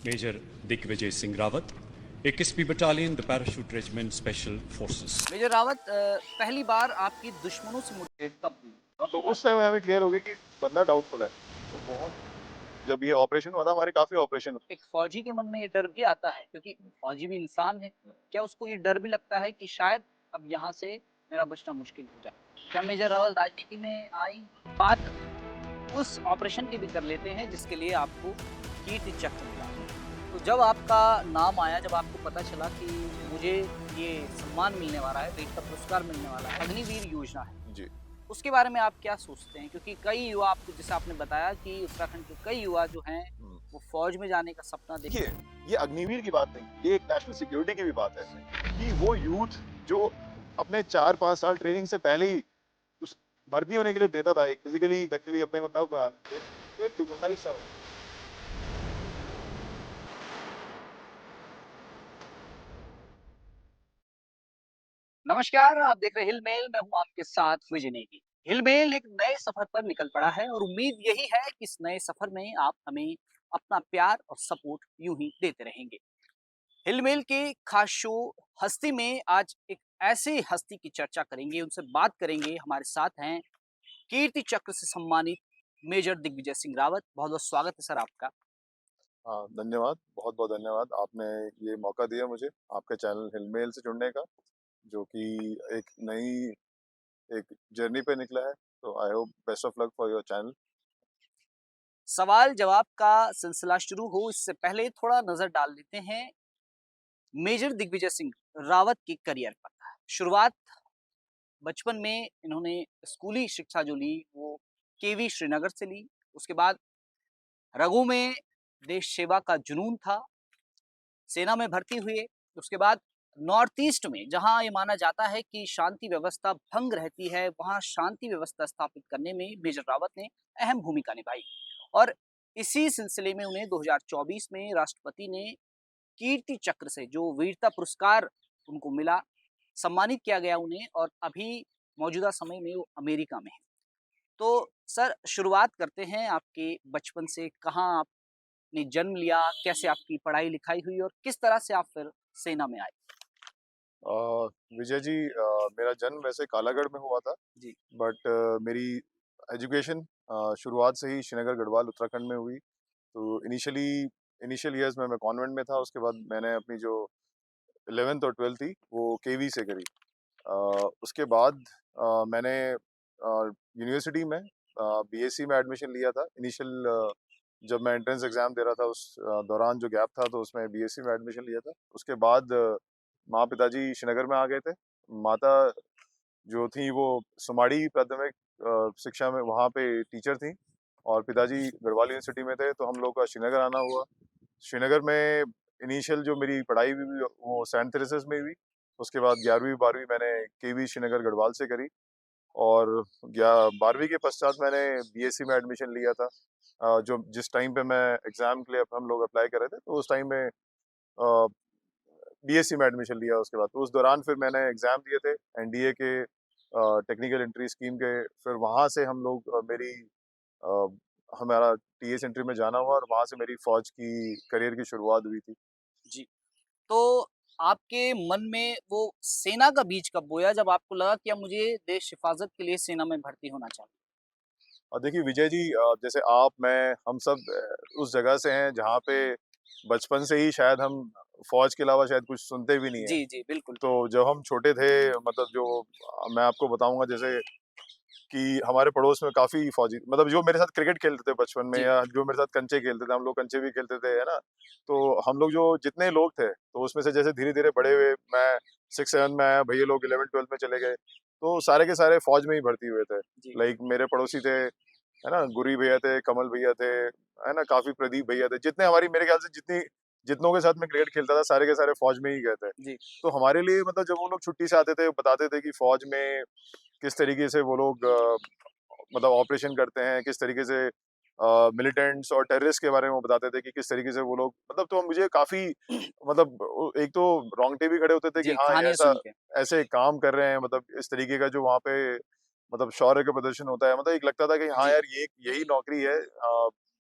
Major Digvijay Singh Rawat, 21वीं battalion the parachute regiment special forces. Major Rawat, पहली बार आपकी दुश्मनों से मुठभेड़ कब हुई? तो उस समय हमें क्लियर हो गया कि बंदा डाउटफुल है। तो बहुत जब ये ऑपरेशन हुआ था, हमारे काफ़ी ऑपरेशन हुए। एक फौजी के मन में ये डर भी आता है क्योंकि फौजी भी इंसान है। क्या उसको ये डर भी लगता है कि शायद अब यहाँ से मेरा बचना मुश्किल हो जाए? क्या मेजर रावत राजनीति में आई? बात उस ऑपरेशन की भी कर लेते हैं जिसके लिए आपको कीर्ति चक्र मिला। तो जब आपका नाम आया, जब आपको पता चला कि मुझे ये सम्मान मिलने वाला है, वीरता पुरस्कार मिलने वाला है, अग्निवीर योजना है, जी। उसके बारे में आप क्या सोचते हैं? क्योंकि कई युवा, आपको जैसे आपने बताया कि उत्तराखंड के कई युवा जो हैं हुँ। वो फौज में जाने का सपना देखते देखिए, हैं। ये अग्निवीर की बात नहीं, ये एक नेशनल सिक्योरिटी की भी बात है कि वो यूथ जो अपने 4-5 साल ट्रेनिंग से पहले ही उस भर्ती होने के लिए देता था, एक फिज़िकली मेंटली अपने को तब ये तुम्हारी सब नमस्कार, आप देख रहे हैं हिल मेल, मैं हूं आपके साथ विजय नेगी। हिल मेल एक नए सफर पर निकल पड़ा है और उम्मीद यही है कि इस नए सफर में आप हमें अपना प्यार और सपोर्ट यूं ही देते रहेंगे। हिल मेल के खास शो हस्ती में आज एक ऐसी हस्ती की चर्चा करेंगे, उनसे बात करेंगे। हमारे साथ हैं कीर्ति चक्र से सम्मानित मेजर दिग्विजय सिंह रावत। बहुत बहुत स्वागत है सर आपका। हाँ, धन्यवाद, बहुत-बहुत धन्यवाद। आपने ये मौका दिया मुझे, आपके चैनल हिलमेल से जुड़ने का, जो कि एक नई एक जर्नी पे निकला है। तो I hope best of luck for your channel. सवाल जवाब का सिलसिला शुरू हो इससे पहले थोड़ा नजर डाल लेते हैं मेजर दिग्विजय सिंह रावत के करियर पर। शुरुआत बचपन में इन्होंने स्कूली शिक्षा जो ली वो केवी श्रीनगर से ली। उसके बाद रघु में देश सेवा का जुनून था, सेना में भर्ती हुए। उसके बाद नॉर्थ ईस्ट में, जहां ये माना जाता है कि शांति व्यवस्था भंग रहती है, वहां शांति व्यवस्था स्थापित करने में मेजर रावत ने अहम भूमिका निभाई। और इसी सिलसिले में उन्हें 2024 में राष्ट्रपति ने कीर्ति चक्र से, जो वीरता पुरस्कार उनको मिला, सम्मानित किया गया उन्हें। और अभी मौजूदा समय में वो अमेरिका में है। तो सर, शुरुआत करते हैं आपके बचपन से। कहाँ आपने जन्म लिया, कैसे आपकी पढ़ाई लिखाई हुई और किस तरह से आप फिर सेना में आए? अ, विजय जी, मेरा जन्म वैसे कालागढ़ में हुआ था, जी। बट मेरी एजुकेशन शुरुआत से ही श्रीनगर गढ़वाल उत्तराखंड में हुई। तो इनिशियल ईयर्स में मैं कॉन्वेंट में था, उसके बाद मैंने अपनी जो 11th और 12th थी वो केवी से करी। उसके बाद मैंने यूनिवर्सिटी में बीएससी में एडमिशन लिया था। जब मैं एंट्रेंस एग्ज़ाम दे रहा था उस दौरान जो गैप था तो उसमें बीएससी में एडमिशन लिया था। उसके बाद माँ पिताजी श्रीनगर में आ गए थे। माता जो थी वो सुमाड़ी प्राथमिक शिक्षा में वहाँ पे टीचर थी और पिताजी गढ़वाल यूनिवर्सिटी में थे, तो हम लोग का श्रीनगर आना हुआ। श्रीनगर में इनिशियल जो मेरी पढ़ाई हुई वो सेंट थेरेसेस में हुई। उसके बाद 11वीं 12वीं मैंने केवी श्रीनगर गढ़वाल से करी और 12वीं के पश्चात मैंने बीएससी में एडमिशन लिया था। जो जिस टाइम पे मैं एग्ज़ाम के लिए हम लोग अप्लाई कर रहे थे, तो उस टाइम में बीएससी में एडमिशन लिया उसके बाद। तो उस दौरान फिर मैंने एग्ज़ाम दिए थे एनडीए के टेक्निकल एंट्री स्कीम के। फिर वहाँ से हम लोग अ, हमारा टीएस एंट्री में जाना हुआ और वहाँ से मेरी फ़ौज की करियर की शुरुआत हुई थी। जी। तो आपके मन में वो सेना का बीज कब बोया, जब आपको लगा कि अब मुझे देश हिफाजत के लिए सेना में भर्ती होना चाहिए? और देखिए विजय जी, जैसे आप, मैं, हम सब उस जगह से हैं जहाँ पे बचपन से ही शायद हम फ़ौज के अलावा शायद कुछ सुनते भी नहीं हैं। जी, जी, बिल्कुल। तो जब हम छोटे थे, मतलब जो मैं आपको बताऊँगा जैसे कि हमारे पड़ोस में काफ़ी फ़ौजी, मतलब जो मेरे साथ क्रिकेट खेलते थे बचपन में जी, या जो मेरे साथ कंचे खेलते थे, हम लोग कंचे भी खेलते थे, है ना? तो हम लोग जो जितने लोग थे, तो उसमें से जैसे धीरे-धीरे बड़े हुए, मैं 6-7 में आया, भैया लोग 11-12 में चले गए, तो सारे के सारे फ़ौज में ही भर्ती हुए थे। जी, लाइक मेरे पड़ोसी थे, है ना? गुरी भैया थे, कमल भैया थे, है ना? काफ़ी प्रदीप भैया थे, जितने हमारी मेरे ख़्याल से जितनों के साथ मैं क्रिकेट खेलता था, सारे के सारे फ़ौज में ही गए थे। जी, तो हमारे लिए मतलब जब वो लोग छुट्टी से आते थे, बताते थे कि फ़ौज में किस तरीके से वो लोग मतलब ऑपरेशन करते हैं, किस तरीके से मिलिटेंट्स और टेररिस्ट के बारे में वो बताते थे कि किस तरीके से वो लोग, मतलब तो मुझे काफ़ी मतलब एक तो रोंगटे भी खड़े होते थे कि जी, हाँ, ये कहानियाँ ऐसा सुन के। ऐसे काम कर रहे हैं, मतलब इस तरीके का जो वहाँ पे मतलब शौर्य का प्रदर्शन होता है। मतलब एक लगता था कि हाँ जी, यार, ये यही नौकरी है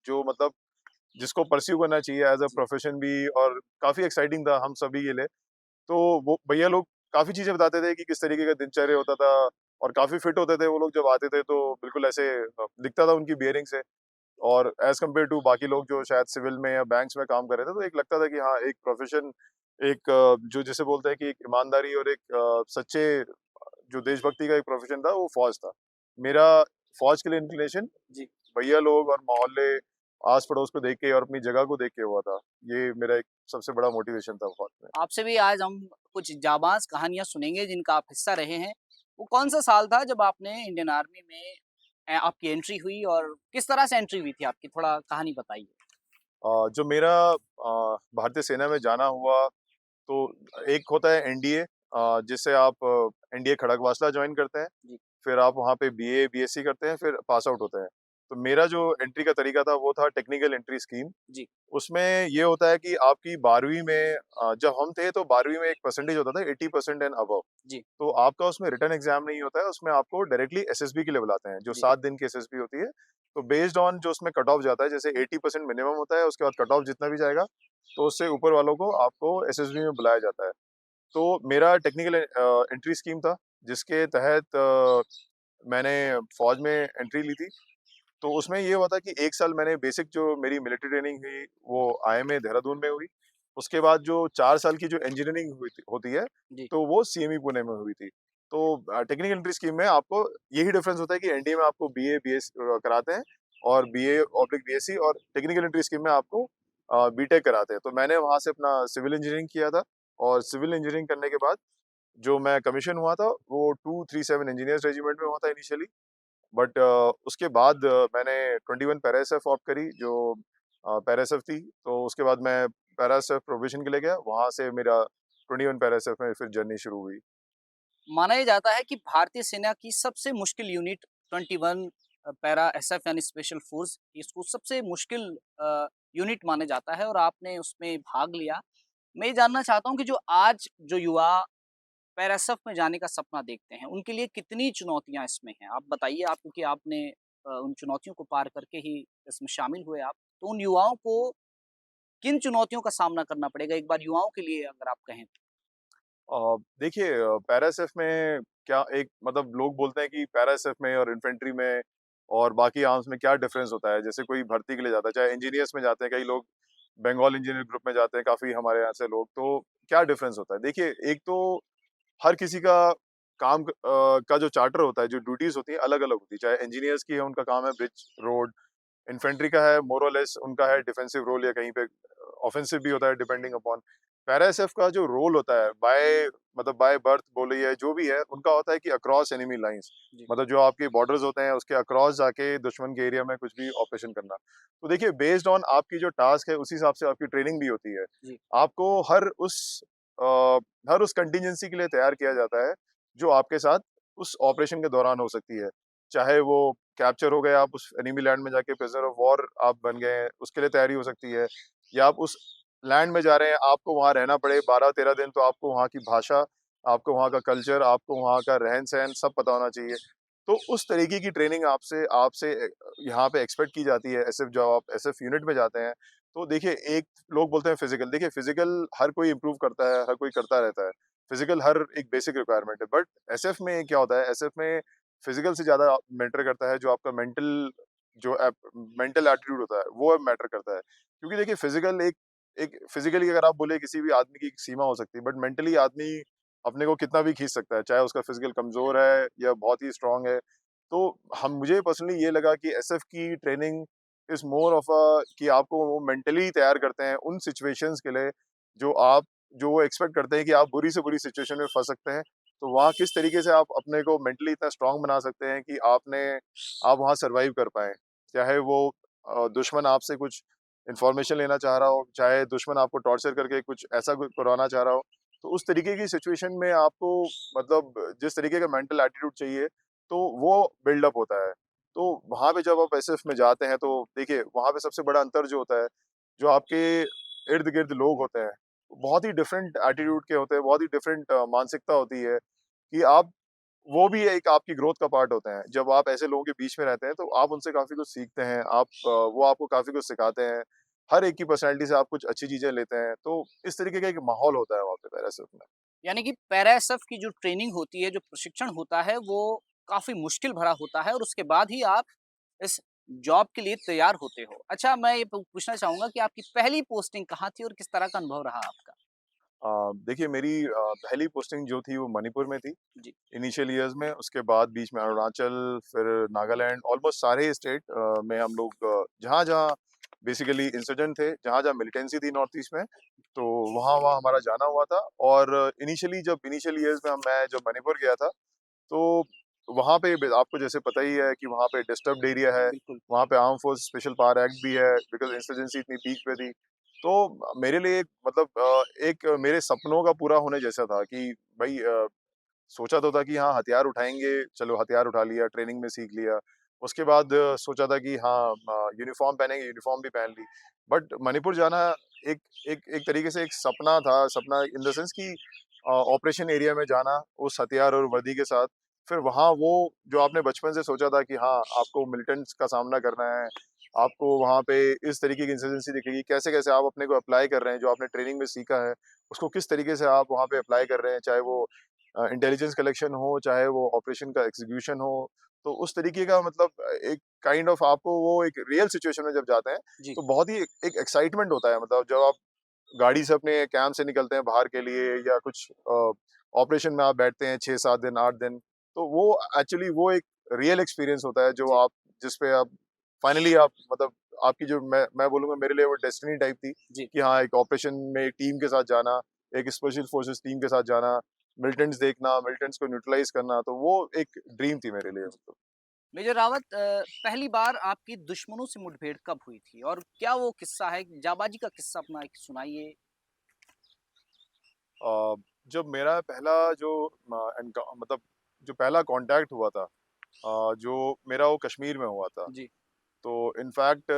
जो मतलब जिसको परस्यू करना चाहिए एज अ जी। प्रोफेशन भी, और काफ़ी एक्साइटिंग था हम सभी के लिए। तो वो भैया लोग काफ़ी चीज़ें बताते थे कि किस तरीके का दिनचर्या होता था, और काफ़ी फिट होते थे वो लोग जब आते थे, तो बिल्कुल ऐसे दिखता था उनकी बियरिंग से। और एज़ कम्पेयर टू बाकी लोग जो शायद सिविल में या बैंक्स में काम कर रहे थे, तो एक लगता था कि हाँ, एक प्रोफ़ेशन, एक जो जिसे बोलते हैं कि एक ईमानदारी और एक सच्चे जो देशभक्ति का एक प्रोफ़ेशन था, वो फ़ौज था। मेरा फ़ौज के लिए इंक्लिनेशन जी। भैया लोग और मोहल्ले, आस-पड़ोस को देख के और अपनी जगह को देख के हुआ था। ये मेरा एक सबसे बड़ा मोटिवेशन था फ़ौज में। आपसे भी आज हम कुछ जाबाज़ कहानियाँ सुनेंगे जिनका आप हिस्सा रहे हैं। वो कौन-सा साल था जब आपने इंडियन आर्मी में आपकी एंट्री हुई और किस तरह से एंट्री हुई थी आपकी? थोड़ा कहानी बताइए। जो मेरा भारतीय सेना में जाना हुआ, तो एक होता है एनडीए, जिससे आप एनडीए खड़गवासला जॉइन करते हैं। जी। फिर आप वहाँ पे बीए, बीएससी करते हैं, फिर पास आउट होते हैं। तो मेरा जो एंट्री का तरीका था वो था टेक्निकल एंट्री स्कीम। जी। उसमें ये होता है कि आपकी 12वीं में जब हम थे तो 12वीं में एक परसेंटेज होता था 80% एंड अबव। जी। तो आपका उसमें रिटन एग्जाम नहीं होता है, उसमें आपको डायरेक्टली एसएसबी के लिए बुलाते हैं, जो जी। 7 दिन की एसएसबी होती है। तो बेस्ड ऑन जो उसमें कट ऑफ जाता है, जैसे 80% मिनिमम होता है, उसके बाद कट ऑफ जितना भी जाएगा, तो उससे ऊपर वालों को आपको एसएसबी में बुलाया जाता है। तो मेरा टेक्निकल एंट्री स्कीम था, जिसके तहत मैंने फौज में एंट्री ली थी। तो उसमें ये हुआ था कि 1 साल मैंने बेसिक जो मेरी मिलिट्री ट्रेनिंग हुई, वो आईएमए देहरादून में हुई। उसके बाद जो 4 साल की जो इंजीनियरिंग हुई थी होती है, जी। तो वो सीएमई पुणे में हुई थी। तो टेक्निकल एंट्री स्कीम में आपको यही डिफरेंस होता है कि एनडीए में आपको बीए, बीएस कराते हैं, और बीए/बीएससी, और टेक्निकल एंट्री स्कीम में आपको बीटेक कराते हैं। तो मैंने वहाँ से अपना सिविल इंजीनियरिंग किया था, और सिविल इंजीनियरिंग करने के बाद जो मैं कमीशन हुआ था, वो 237 इंजीनियर्स रेजिमेंट में हुआ था इनिशियली। बट उसके बाद मैंने 21 पैरा एसएफ ऑप्ट करी, जो पैरा एसएफ थी। तो उसके बाद मैं पैरा एसएफ प्रोबेशन के लिए गया, वहाँ से मेरा 21 पैरा एसएफ में फिर जर्नी शुरू हुई। माना ये जाता है कि भारतीय सेना की सबसे मुश्किल यूनिट 21 पैरा एसएफ यानी स्पेशल फोर्स इसको सबसे मुश्किल यूनिट माना जाता है और आपने उसमें भाग लिया। मैं ये जानना चाहता हूँ कि जो आज जो युवा पैरा एसएफ में जाने का सपना देखते हैं, उनके लिए कितनी चुनौतियाँ इसमें हैं? आप बताइए आप क्योंकि आपने उन चुनौतियों को पार करके ही इसमें शामिल हुए आप। तो उन युवाओं को किन चुनौतियों का सामना करना पड़ेगा? एक बार युवाओं के लिए अगर आप कहें तो? देखिए, पैरा एसएफ में क्या एक मतलब लोग बोलते हैं कि पैरा एसएफ में और इन्फेंट्री में और बाकी आर्म्स में क्या डिफरेंस होता है? जैसे कोई भर्ती के लिए जाता है, चाहे इंजीनियर्स में जाते हैं, कई लोग बंगाल इंजीनियर ग्रुप में जाते हैं, काफ़ी हमारे यहाँ से लोग, तो क्या डिफरेंस होता है? देखिए, एक तो हर किसी का काम का जो चार्टर होता है, जो ड्यूटीज़ होती हैं, अलग-अलग होती है। चाहे इंजीनियर्स की है, उनका काम है ब्रिज, रोड, इन्फेंट्री का है मोर और लेस उनका है डिफेंसिव रोल, या कहीं पे ऑफेंसिव भी होता है डिपेंडिंग अपॉन। पैरा एसएफ का जो रोल होता है, बाय बर्थ बोलिए, जो भी है, उनका होता है कि अक्रॉस एनिमी लाइंस, जी। मतलब जो आपके बॉर्डर्स होते हैं, उसके अक्रॉस जाके दुश्मन के एरिया में कुछ भी ऑपरेशन करना। तो देखिए, बेस्ड ऑन आपकी जो टास्क है, उसी हिसाब से आपकी ट्रेनिंग भी होती है। जी। आपको अ, हर उस कंटीजेंसी के लिए तैयार किया जाता है, जो आपके साथ उस ऑपरेशन के दौरान हो सकती है। चाहे वो कैप्चर हो गए, आप उस एनिमी लैंड में जाके प्रिजनर ऑफ वॉर आप बन गए हैं, उसके लिए तैयारी हो सकती है। या आप उस लैंड में जा रहे हैं, आपको वहाँ रहना पड़े 12-13 दिन, तो आपको वहाँ की भाषा, आपको वहाँ का कल्चर, आपको वहाँ का रहन-सहन सब पता होना चाहिए। तो उस तरीके की ट्रेनिंग आपसे आपसे यहाँ पे एक्सपेक्ट की जाती है। एसएफ जब आप एसएफ यूनिट में जाते हैं, तो देखिए, एक लोग बोलते हैं फिजिकल, देखिए फिजिकल हर कोई इम्प्रूव करता है, हर कोई करता रहता है। फिजिकल हर एक बेसिक रिक्वायरमेंट है, बट एसएफ में क्या होता है, एसएफ में फिजिकल से ज़्यादा मैटर करता है जो आपका मेंटल एटीट्यूड होता है, वो मैटर करता है। क्योंकि देखिए, फिजिकल एक एक फिजिकली अगर आप बोले किसी भी आदमी की एक सीमा हो सकती है, बट मेंटली आदमी अपने को कितना भी खींच सकता है, चाहे उसका फिजिकल कमजोर है या बहुत ही स्ट्रांग है। तो हम मुझे पर्सनली ये लगा कि एसएफ की training is more of a कि आपको वो मेंटली तैयार करते हैं उन सिचुएशंस के लिए, जो वो एक्सपेक्ट करते हैं कि आप बुरी से बुरी सिचुएशन में फंस सकते हैं। तो वहाँ किस तरीके से आप अपने को मेंटली इतना स्ट्रांग बना सकते हैं कि आप वहाँ सर्वाइव कर पाएँ। चाहे वो दुश्मन आपसे कुछ इन्फॉर्मेशन लेना चाह रहा हो, चाहे दुश्मन आपको टॉर्चर करके कुछ ऐसा कुछ करवाना चाह रहा हो, तो उस तरीके की सिचुएशन में आपको मतलब जिस तरीके का मेंटल एटीट्यूड चाहिए, तो वो बिल्डअप होता है। तो वहाँ पे जब आप एसएफ में जाते हैं, तो देखिए, वहाँ पे सबसे बड़ा अंतर जो होता है, जो आपके इर्द-गिर्द लोग होते हैं, बहुत ही डिफरेंट एटीट्यूड के होते हैं, बहुत ही डिफरेंट मानसिकता होती है कि आप वो भी एक आपकी ग्रोथ का पार्ट होते हैं। जब आप ऐसे लोगों के बीच में रहते हैं, तो आप उनसे काफ़ी कुछ सीखते हैं, वो आपको काफ़ी कुछ सिखाते हैं। हर एक की पर्सनैलिटी से आप कुछ अच्छी चीज़ें लेते हैं, तो इस तरीके का एक माहौल होता है वहाँ पे पैरासूट में। यानी कि पैराएसएफ की जो ट्रेनिंग होती है, जो प्रशिक्षण होता है, वो काफ़ी मुश्किल भरा होता है और उसके बाद ही आप इस जॉब के लिए तैयार होते हो। अच्छा, मैं ये पूछना चाहूँगा कि आपकी पहली पोस्टिंग कहाँ थी और किस तरह का अनुभव रहा आपका? देखिए मेरी पहली पोस्टिंग जो थी वो मणिपुर में थी, जी, इनिशियल ईयर्स में, उसके बाद बीच में अरुणाचल, फिर नागालैंड, ऑलमोस्ट सारे स्टेट में हम लोग जहाँ-जहाँ बेसिकली इंसिडेंट थे, जहाँ-जहाँ मिलिटेंसी थी नॉर्थ ईस्ट में, तो वहाँ-वहाँ हमारा जाना हुआ था। और इनिशियली जब इनिशियल ईयर्स में मैं जब मणिपुर गया था, तो वहाँ पे आपको जैसे पता ही है कि वहाँ पे डिस्टर्ब्ड एरिया है, बिल्कुल। वहाँ पे arm force special power act भी है, बिकॉज़ इंसर्जेंसी इतनी पीक पे थी। तो मेरे लिए मतलब एक मेरे सपनों का पूरा होने जैसा था कि भई सोचा तो था कि हाँ, हथियार उठाएँगे, चलो हथियार उठा लिया, ट्रेनिंग में सीख लिया। उसके बाद सोचा था कि हाँ, यूनिफ़ॉर्म पहनेंगे, यूनिफ़ॉर्म भी पहन ली। बट मणिपुर जाना एक एक एक तरीके से एक सपना था, सपना इन द सेंस कि ऑपरेशन एरिया में जाना, उस हथियार और वर्दी के साथ। फिर वहाँ वो जो आपने बचपन से सोचा था कि हाँ, आपको मिलिटेंट्स का सामना करना है, आपको वहाँ पे इस तरीके की इंसर्जेंसी दिखेगी, कैसे-कैसे आप अपने को अप्लाई कर रहे हैं, जो आपने ट्रेनिंग में सीखा है, उसको किस तरीके से आप वहाँ पे अप्लाई कर रहे हैं, चाहे वो इंटेलिजेंस कलेक्शन हो, चाहे वो ऑपरेशन का एग्जीक्यूशन हो। तो उस तरीके का मतलब एक काइंड ऑफ आपको वो एक रियल सिचुएशन में जब जाते हैं, जी। तो बहुत ही एक एक्साइटमेंट होता है। मतलब जब आप गाड़ी से अपने कैंप से निकलते हैं बाहर के लिए या कुछ ऑपरेशन में आप बैठते हैं 6-7 दिन, 8 दिन, तो वो एक्चुअली वो एक रियल एक्सपीरियंस होता है जो जी, आप जिस पे आप फाइनली आप मतलब आपकी जो मैं बोलूँगा मेरे लिए वो डेस्टिनी टाइप थी जी। कि हाँ, एक ऑपरेशन में टीम के साथ जाना, एक स्पेशल फोर्सेस टीम के साथ जाना, मिलिटेंट्स देखना, मिलिटेंट्स को न्यूट्रलाइज़ करना, तो वो एक ड्रीम थी मेरे लिए मतलब। मेजर रावत, पहली बार आपकी दुश्मनों से मुठभेड़ कब हुई थी? और क्या वो किस्सा है? जाबाजी का किस्सा अपना एक सुनाइए। अ, जब मेरा पहला जो मतलब जो पहला कॉन्टैक्ट हुआ था, जो मेरा वो कश्मीर में हुआ था। जी, तो इनफैक्ट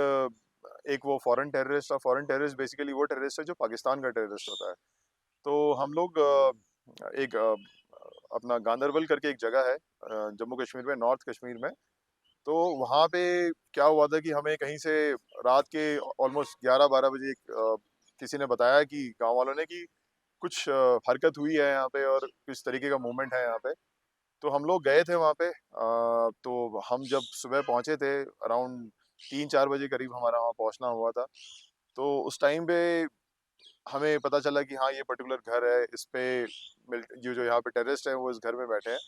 एक वो फॉरेन टेररिस्ट था, फॉरेन टेररिस्ट बेसिकली वो टेररिस्ट है जो पाकिस्तान का टेररिस्ट होता है। तो हम लोग एक अपना गांदरबल करके एक जगह है जम्मू कश्मीर में, नॉर्थ कश्मीर में। तो वहाँ पे क्या हुआ था कि हमें कहीं से रात के ऑलमोस्ट 11-12 बजे किसी ने बताया कि गाँव वालों ने कि कुछ हरकत हुई है यहाँ पे और किस तरीके का मूवमेंट है यहाँ पे। तो हम लोग गए थे वहाँ पे, तो हम जब सुबह पहुँचे थे अराउंड 3-4 बजे करीब हमारा वहाँ पहुँचना हुआ था। तो उस टाइम पे हमें पता चला कि हाँ, ये पर्टिकुलर घर है, इस पे जो यहाँ पे टेररिस्ट हैं वो इस घर में बैठे हैं।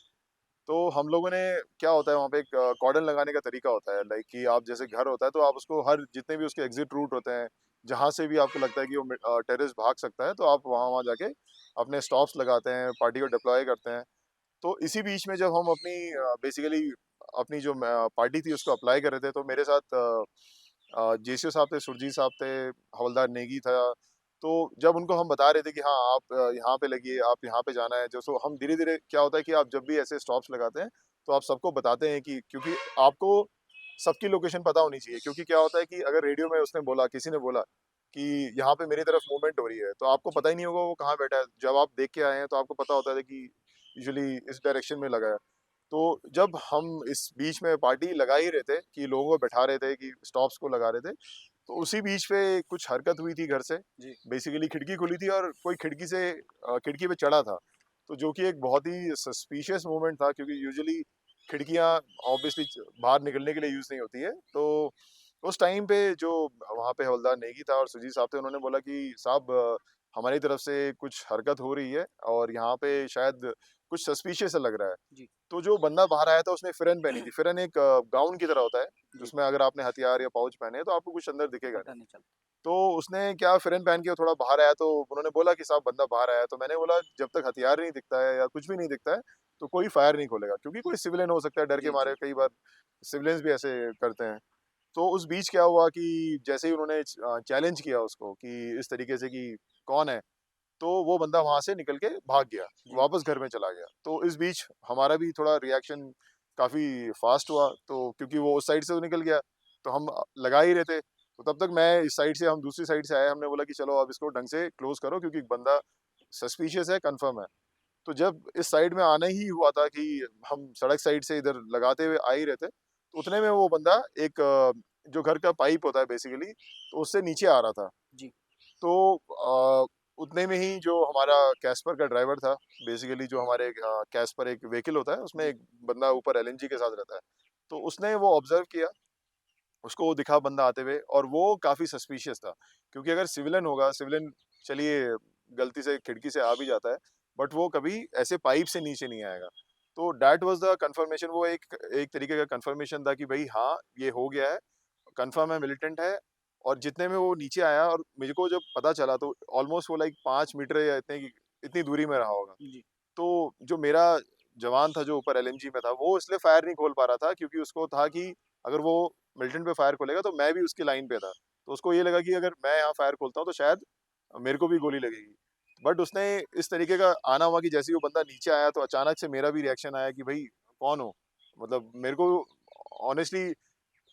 तो हम लोगों ने क्या होता है वहाँ पे एक कॉर्डन लगाने का तरीका होता है, लाइक कि आप जैसे घर होता है तो आप उसको हर जितने भी उसके एग्जिट रूट होते हैं, जहाँ से भी आपको लगता है कि वो टेररिस्ट भाग सकता है, तो आप वहाँ वहाँ जाके अपने स्टॉप्स लगाते हैं, पार्टी को डिप्लॉय करते हैं। तो इसी बीच में जब हम अपनी बेसिकली अपनी जो पार्टी थी उसको अप्लाई कर रहे थे, तो मेरे साथ जेसीओ साहब थे, सुरजीत साहब थे, हवलदार नेगी था। तो जब उनको हम बता रहे थे कि हाँ, आप यहाँ पे लगिए, आप यहाँ पे जाना है, जो सो हम धीरे-धीरे क्या होता है कि आप जब भी ऐसे स्टॉप्स लगाते हैं, तो आप सबको बताते हैं कि क्योंकि आपको सबकी लोकेशन पता होनी चाहिए, क्योंकि क्या होता है कि अगर रेडियो में उसने बोला, किसी ने बोला कि यहाँ पे मेरी तरफ मूवमेंट हो रही है, तो आपको पता ही नहीं होगा वो कहाँ बैठा है। जब आप देख के आए हैं, तो आपको पता होता है कि यूजुअली इस डायरेक्शन में लगा है। तो जब हम इस बीच में पार्टी लगा ही रहे थे कि लोगों को बैठा रहे थे कि स्टॉप्स को लगा रहे थे, तो उसी बीच पे कुछ हरकत हुई थी घर से। जी। बेसिकली खिड़की खुली थी और कोई खिड़की से खिड़की पे चढ़ा था। तो जो कि एक बहुत ही सस्पिशियस मूवमेंट था, क्योंकि यूजुअली खिड़कियाँ ऑब्वियसली बाहर निकलने के लिए यूज़ नहीं होती है। तो उस टाइम पे जो वहाँ पे हवलदार नेगी था और सुजीत साहब थे, उन्होंने बोला कि साहब हमारी तरफ से कुछ हरकत हो रही है और यहाँ पे शायद कुछ सस्पिशियस सा लग रहा है। जी, तो जो बंदा बाहर आया था उसने फिरन पहनी थी। फिरन एक गाउन की तरह होता है, जी। जिसमें अगर आपने हथियार या पाउच पहने हैं तो आपको कुछ अंदर दिखेगा पता नहीं। नहीं चलता। तो उसने क्या फिरन पहन के थोड़ा बाहर आया, तो उन्होंने बोला कि साहब बंदा बाहर आया है। तो मैंने बोला जब तक हथियार नहीं दिखता है या कुछ भी नहीं दिखता है, तो कोई फायर नहीं खोलेगा, क्योंकि कोई सिविलियन हो सकता है, डर के जी, मारे जी। कई बार सिविलियंस भी ऐसे करते हैं। तो उस बीच क्या हुआ कि जैसे ही उन्होंने चैलेंज किया उसको कि इस तरीके से कि कौन है? तो वो बंदा वहाँ से निकल के भाग गया, जी, वापस घर में चला गया। तो इस बीच हमारा भी थोड़ा रिएक्शन काफ़ी फ़ास्ट हुआ, तो क्योंकि वो उस साइड से तो निकल गया, तो हम लगा ही रहे थे। तो तब तक मैं इस साइड से हम दूसरी साइड से आए, हमने बोला कि चलो अब इसको ढंग से क्लोज़ करो, क्योंकि बंदा सस्पिशियस है, कन्फर्म है। तो जब इस साइड में आना ही हुआ था कि हम सड़क साइड से इधर लगाते हुए आ ही रहे थे, तो उतने में वो बंदा एक जो घर का पाइप होता है बेसिकली, तो उससे नीचे आ रहा था। जी। तो उतने में ही जो हमारा कैस्पर का ड्राइवर था, बेसिकली जो हमारे कैस्पर एक व्हीकल होता है, उसमें जी। एक बंदा ऊपर एलएनजी के साथ रहता है। तो उसने वो ऑब्जर्व किया, उसको वो दिखा बंदा आते हुए, और वो काफ़ी सस्पिशियस था, क्योंकि अगर सिविलियन होगा, सिविलियन चलिए गलती से खिड़की से आ भी जाता है, बट वो कभी ऐसे पाइप से नीचे नहीं आएगा। तो दैट वाज़ द कन्फर्मेशन, वो एक एक तरीके का कन्फर्मेशन था कि भई हाँ, ये हो गया है, कन्फर्म है, मिलिटेंट है। और जितने में वो नीचे आया और मुझे को जब पता चला, तो ऑलमोस्ट वो लाइक 5 मीटर या इतनी दूरी में रहा होगा। जी। तो जो मेरा जवान था जो ऊपर एलएमजी में था, वो इसलिए फायर नहीं खोल पा रहा था, क्योंकि उसको था कि अगर वो मिलिटेंट पे फायर खोलेगा तो मैं भी उसकी लाइन पे था। तो उसको ये लगा कि अगर मैं यहाँ फायर खोलता हूँ तो शायद मेरे को भी गोली लगेगी। बट उसने इस तरीके का आना हुआ कि जैसे ही वो बंदा नीचे आया, तो अचानक से मेरा भी रिएक्शन आया कि भाई कौन हो? मतलब मेरे को ऑनेस्टली,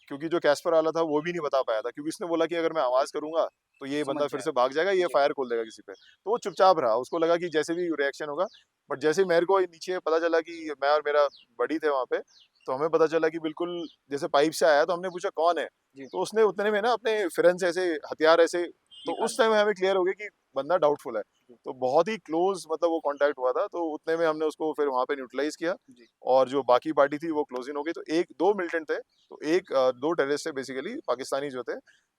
क्योंकि जो कैस्पर वाला था वो भी नहीं बता पाया था, क्योंकि उसने बोला कि अगर मैं आवाज़ करूँगा तो ये समझ बंदा फिर से जाएगा। भाग जाएगा, ये जी। फायर खोल देगा किसी पे। तो वो चुपचाप रहा, उसको लगा कि जैसे भी रिएक्शन होगा। बट जैसे ही मेरे को नीचे पता चला कि मैं और मेरा बडी थे वहाँ पे, तो हमें पता चला कि बिल्कुल जैसे पाइप से आया, तो हमने पूछा कौन है? जी। तो उसने उतने में ना अपने फिरन से ऐसे हथियार ऐसे, तो निकाल उस लिया। टाइम हमें क्लियर हो गया कि बंदा डाउटफुल है। जी। तो बहुत ही क्लोज़ मतलब वो कॉन्टैक्ट हुआ था, तो उतने में हमने उसको फिर वहाँ पे न्यूट्रलाइज़ किया, जी। और जो बाकी पार्टी थी वो क्लोज़ इन हो गई। तो 1-2 मिलिटेंट थे, तो 2 टेररिस्ट थे बेसिकली पाकिस्तानी जो थे,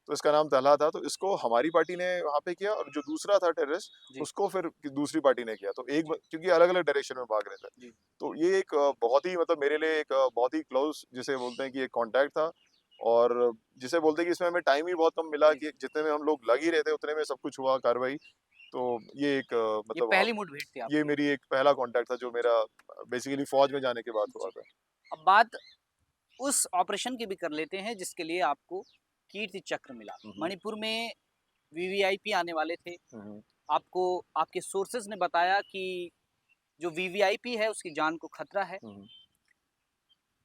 तो इसका नाम तलहा था, तो इसको हमारी पार्टी ने वहाँ पे किया, और जो दूसरा था टेररिस्ट, जी। उसको फिर दूसरी पार्टी ने किया। तो एक जी। क्योंकि अलग-अलग डायरेक्शन में भाग रहे थे। जी। तो ये एक बहुत ही मतलब मेरे लिए एक बहुत ही क्लोज़ जिसे बोलते हैं कि एक कॉन्टैक्ट था, और जिसे बोलते हैं कि इसमें हमें टाइम ही बहुत कम मिला, जी। कि जितने में हम लोग लग ही रहे थे, उतने में सब कुछ हुआ कार्रवाई। तो ये एक ये मतलब पहली मुठभेड़ थी ये आपकी। मेरी एक पहला कॉन्टैक्ट था जो जी। मेरा बेसिकली फ़ौज में जाने के बाद हुआ जी। था। अब बात उस ऑपरेशन की भी कर लेते हैं जिसके लिए आपको कीर्ति चक्र मिला। हुँ, हुँ। मणिपुर में वीवीआईपी आने वाले थे। हुँ, हुँ। आपको आपके सोर्सेज़ ने बताया कि जो वीवीआईपी है उसकी जान को खतरा है, हुँ, हुँ।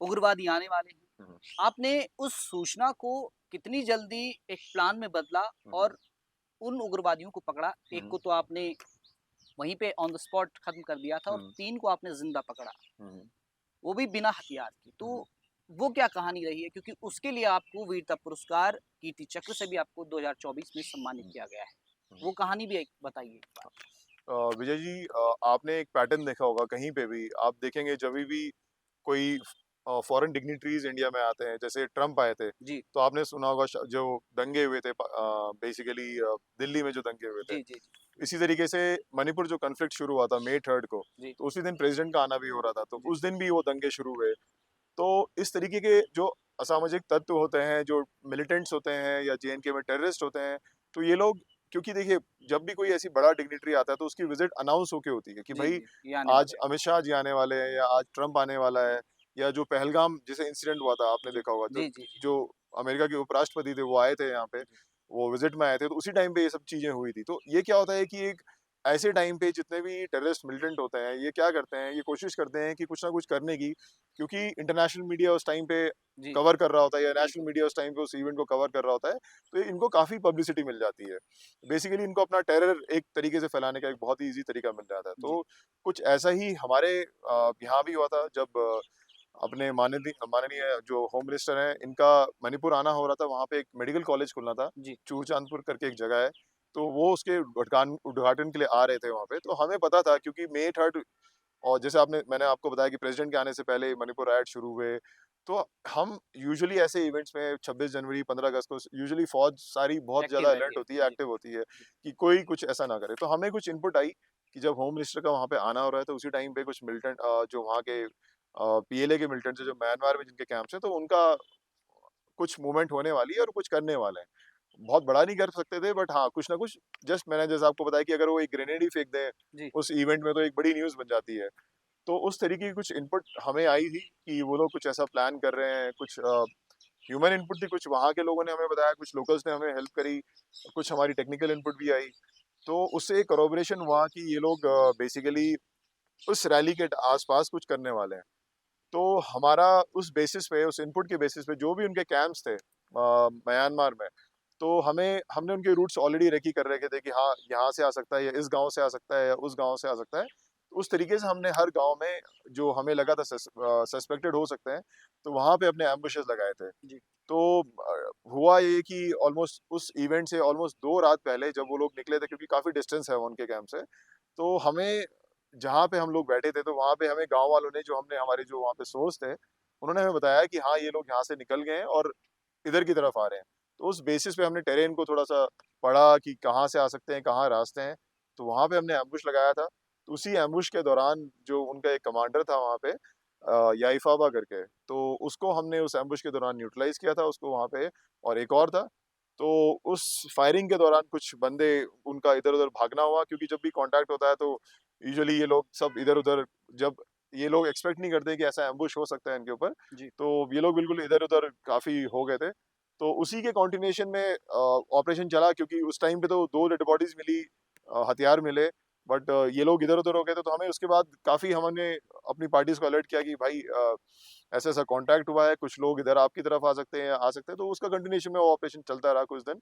उग्रवादी आने वाले हैं। हुँ, हुँ। आपने उस सूचना को कितनी जल्दी एक प्लान में बदला हुँ, हुँ। और उन उग्रवादियों को पकड़ा? हुँ, एक हुँ। को तो आपने वहीं पे ऑन द स्पॉट खत्म कर दिया था और हुँ, 3 को आपने ज़िंदा पकड़ा, हुँ, हुँ। वो भी बिना हथियार के। हुँ, हुँ। तो वो क्या कहानी रही है? क्योंकि उसके लिए आपको वीरता पुरस्कार, कीर्ति चक्र से भी आपको 2024 में सम्मानित हुँ, किया गया है। हुँ। वो कहानी भी एक बताइए एक बार। विजय जी, आपने एक पैटर्न देखा होगा कहीं पे भी, आप देखेंगे जभी भी कोई फॉरेन डिग्निटरीज़ इंडिया में आते हैं, जैसे ट्रम्प आए थे, जी। तो आपने सुना होगा जो दंगे हुए थे बेसिकली दिल्ली में जो दंगे हुए थे। जी, जी, जी। इसी तरीके से मणिपुर जो कॉन्फ्लिक्ट शुरू हुआ था मई 3 को, जी, तो उसी दिन प्रेज़िडेंट का आना भी हो रहा था, तो जी। उस दिन भी वो दंगे शुरू हुए। तो इस तरीके के जो असामाजिक तत्व होते हैं, जो मिलिटेंट्स होते हैं या जेएनके में टेररिस्ट होते हैं, तो ये लोग, क्योंकि देखिए जब भी कोई ऐसी बड़ा डिग्निटरी आता है, तो उसकी विज़िट अनाउंस होके होती है कि जी, भई जी, ये आने आज वाले हैं। अमित शाह जी आने वाले हैं, या आज ट्रम्प आने वाला है, या जो पहलगाम जैसे इंसिडेंट हुआ था आपने जी, देखा होगा, जो जी, जी, जी, जो अमेरिका के उपराष्ट्रपति थे वो आए थे यहाँ पे, जी, वो विज़िट में आए थे, तो उसी टाइम पे ये सब चीज़ें हुई थी। तो ये क्या होता है कि एक ऐसे टाइम पे जितने भी टेररिस्ट मिलिटेंट होते हैं, ये क्या करते हैं, ये कोशिश करते हैं कि कुछ ना कुछ करने की, क्योंकि इंटरनेशनल मीडिया उस टाइम पे जी, कवर कर रहा होता है, या नेशनल बिल्कुल। मीडिया उस टाइम पे उस इवेंट को कवर कर रहा होता है, तो इनको काफ़ी पब्लिसिटी मिल जाती है। बेसिकली इनको अपना टेरर एक तरीके से फैलाने का एक बहुत ही ईज़ी तरीका मिल जाता है। जी, तो कुछ ऐसा ही हमारे यहाँ भी हुआ था, जब अपने माननीय जो होम मिनिस्टर हैं, इनका मणिपुर आना हो रहा था, वहाँ पे एक मेडिकल कॉलेज खुलना था, जी, चूरचांदपुर करके एक जगह है, तो वो उसके उद्घाटन के लिए आ रहे थे वहाँ पे, तो हमें पता था क्योंकि मई 3 और जैसे मैंने आपको बताया कि प्रेसिडेंट के आने से पहले मणिपुर राइट शुरू हुए, तो हम यूजुअली ऐसे इवेंट्स में 26 जनवरी, 15 अगस्त को यूजुअली फ़ौज सारी बहुत एक्टिव ज़्यादा रहती अलर्ट है। होती है, जी, एक्टिव होती है जी, कि कोई कुछ ऐसा ना करे। तो हमें कुछ इनपुट आई कि जब होम मिनिस्टर का वहाँ पे आना हो रहा है, तो उसी टाइम पे कुछ मिलिटेंट जो वहाँ के पीएलए के मिलिटेंट्स हैं, जो म्यांमार में जिनके कैंप्स हैं, तो उनका कुछ मूवमेंट होने वाली है और कुछ करने वाले हैं। बहुत बड़ा नहीं कर सकते थे, बट हाँ, कुछ ना कुछ, जस्ट मैंने जैसा आपको बताया कि अगर वो एक ग्रेनेड ही फेंक दें जी, उस इवेंट में, तो एक बड़ी न्यूज़ बन जाती है। तो उस तरीके की कुछ इनपुट हमें आई थी कि वो लोग कुछ ऐसा प्लान कर रहे हैं, कुछ ह्यूमन इनपुट थी, कुछ वहाँ के लोगों ने हमें बताया, कुछ लोकल्स ने हमें हेल्प करी, कुछ हमारी टेक्निकल इनपुट भी आई। तो उससे एक कोलैबोरेशन हुआ कि ये लोग बेसिकली उस रैली के आस-पास कुछ करने वाले हैं। तो हमारा उस बेसिस पे, उस इनपुट के बेसिस पे जो भी उनके कैंप्स थे म्यांमार में, तो हमने उनके रूट्स ऑलरेडी रेकी कर रखे थे कि हाँ, यहाँ से आ सकता है, या इस गाँव से आ सकता है, या उस गाँव से आ सकता है। उस तरीके से हमने हर गांव में जो हमें लगा था सस्पेक्टेड हो सकते हैं, तो वहां पे अपने एम्बुशेस लगाए थे। जी। तो हुआ ये कि ऑलमोस्ट उस इवेंट से ऑलमोस्ट 2 रात पहले जब वो लोग निकले थे, क्योंकि काफ़ी डिस्टेंस है उनके कैंप से, तो हमें जहाँ पे हम लोग बैठे थे, तो वहाँ पे हमें गाँव वालों ने जो हमने हमारे जो वहाँ पे सोर्स थे, उन्होंने हमें बताया कि हाँ, ये लोग यहाँ से निकल गए हैं और इधर की तरफ आ रहे हैं। तो उस बेसिस पे हमने टेरेन को थोड़ा-सा पढ़ा कि कहाँ से आ सकते हैं, कहाँ रास्ते हैं, तो वहाँ पे हमने एम्बुश लगाया था। तो उसी एम्बुश के दौरान जो उनका एक कमांडर था वहाँ पे याइफाबा करके, तो उसको हमने उस एम्बुश के दौरान न्यूट्रलाइज़ किया था उसको वहाँ पे, और एक और था। तो उस फायरिंग के दौरान कुछ बंदे उनका इधर-उधर भागना हुआ, क्योंकि जब भी कॉन्टैक्ट होता है तो यूजुअली ये लोग सब इधर-उधर, जब ये लोग एक्सपेक्ट नहीं करते कि ऐसा एम्बुश हो सकता है इनके ऊपर, जी। तो ये लोग बिल्कुल इधर-उधर काफ़ी हो गए थे। तो उसी के कंटिन्यूएशन में ऑपरेशन चला, क्योंकि उस टाइम पे तो 2 डेड बॉडीज़ मिली, हथियार मिले, बट ये लोग इधर-उधर हो गए थे, तो हमें उसके बाद काफ़ी हमने अपनी पार्टीज़ को अलर्ट किया कि भाई ऐसा-ऐसा कॉन्टैक्ट हुआ है, कुछ लोग इधर आपकी तरफ आ सकते हैं, तो उसका कंटिन्यूएशन में वो ऑपरेशन चलता रहा कुछ दिन।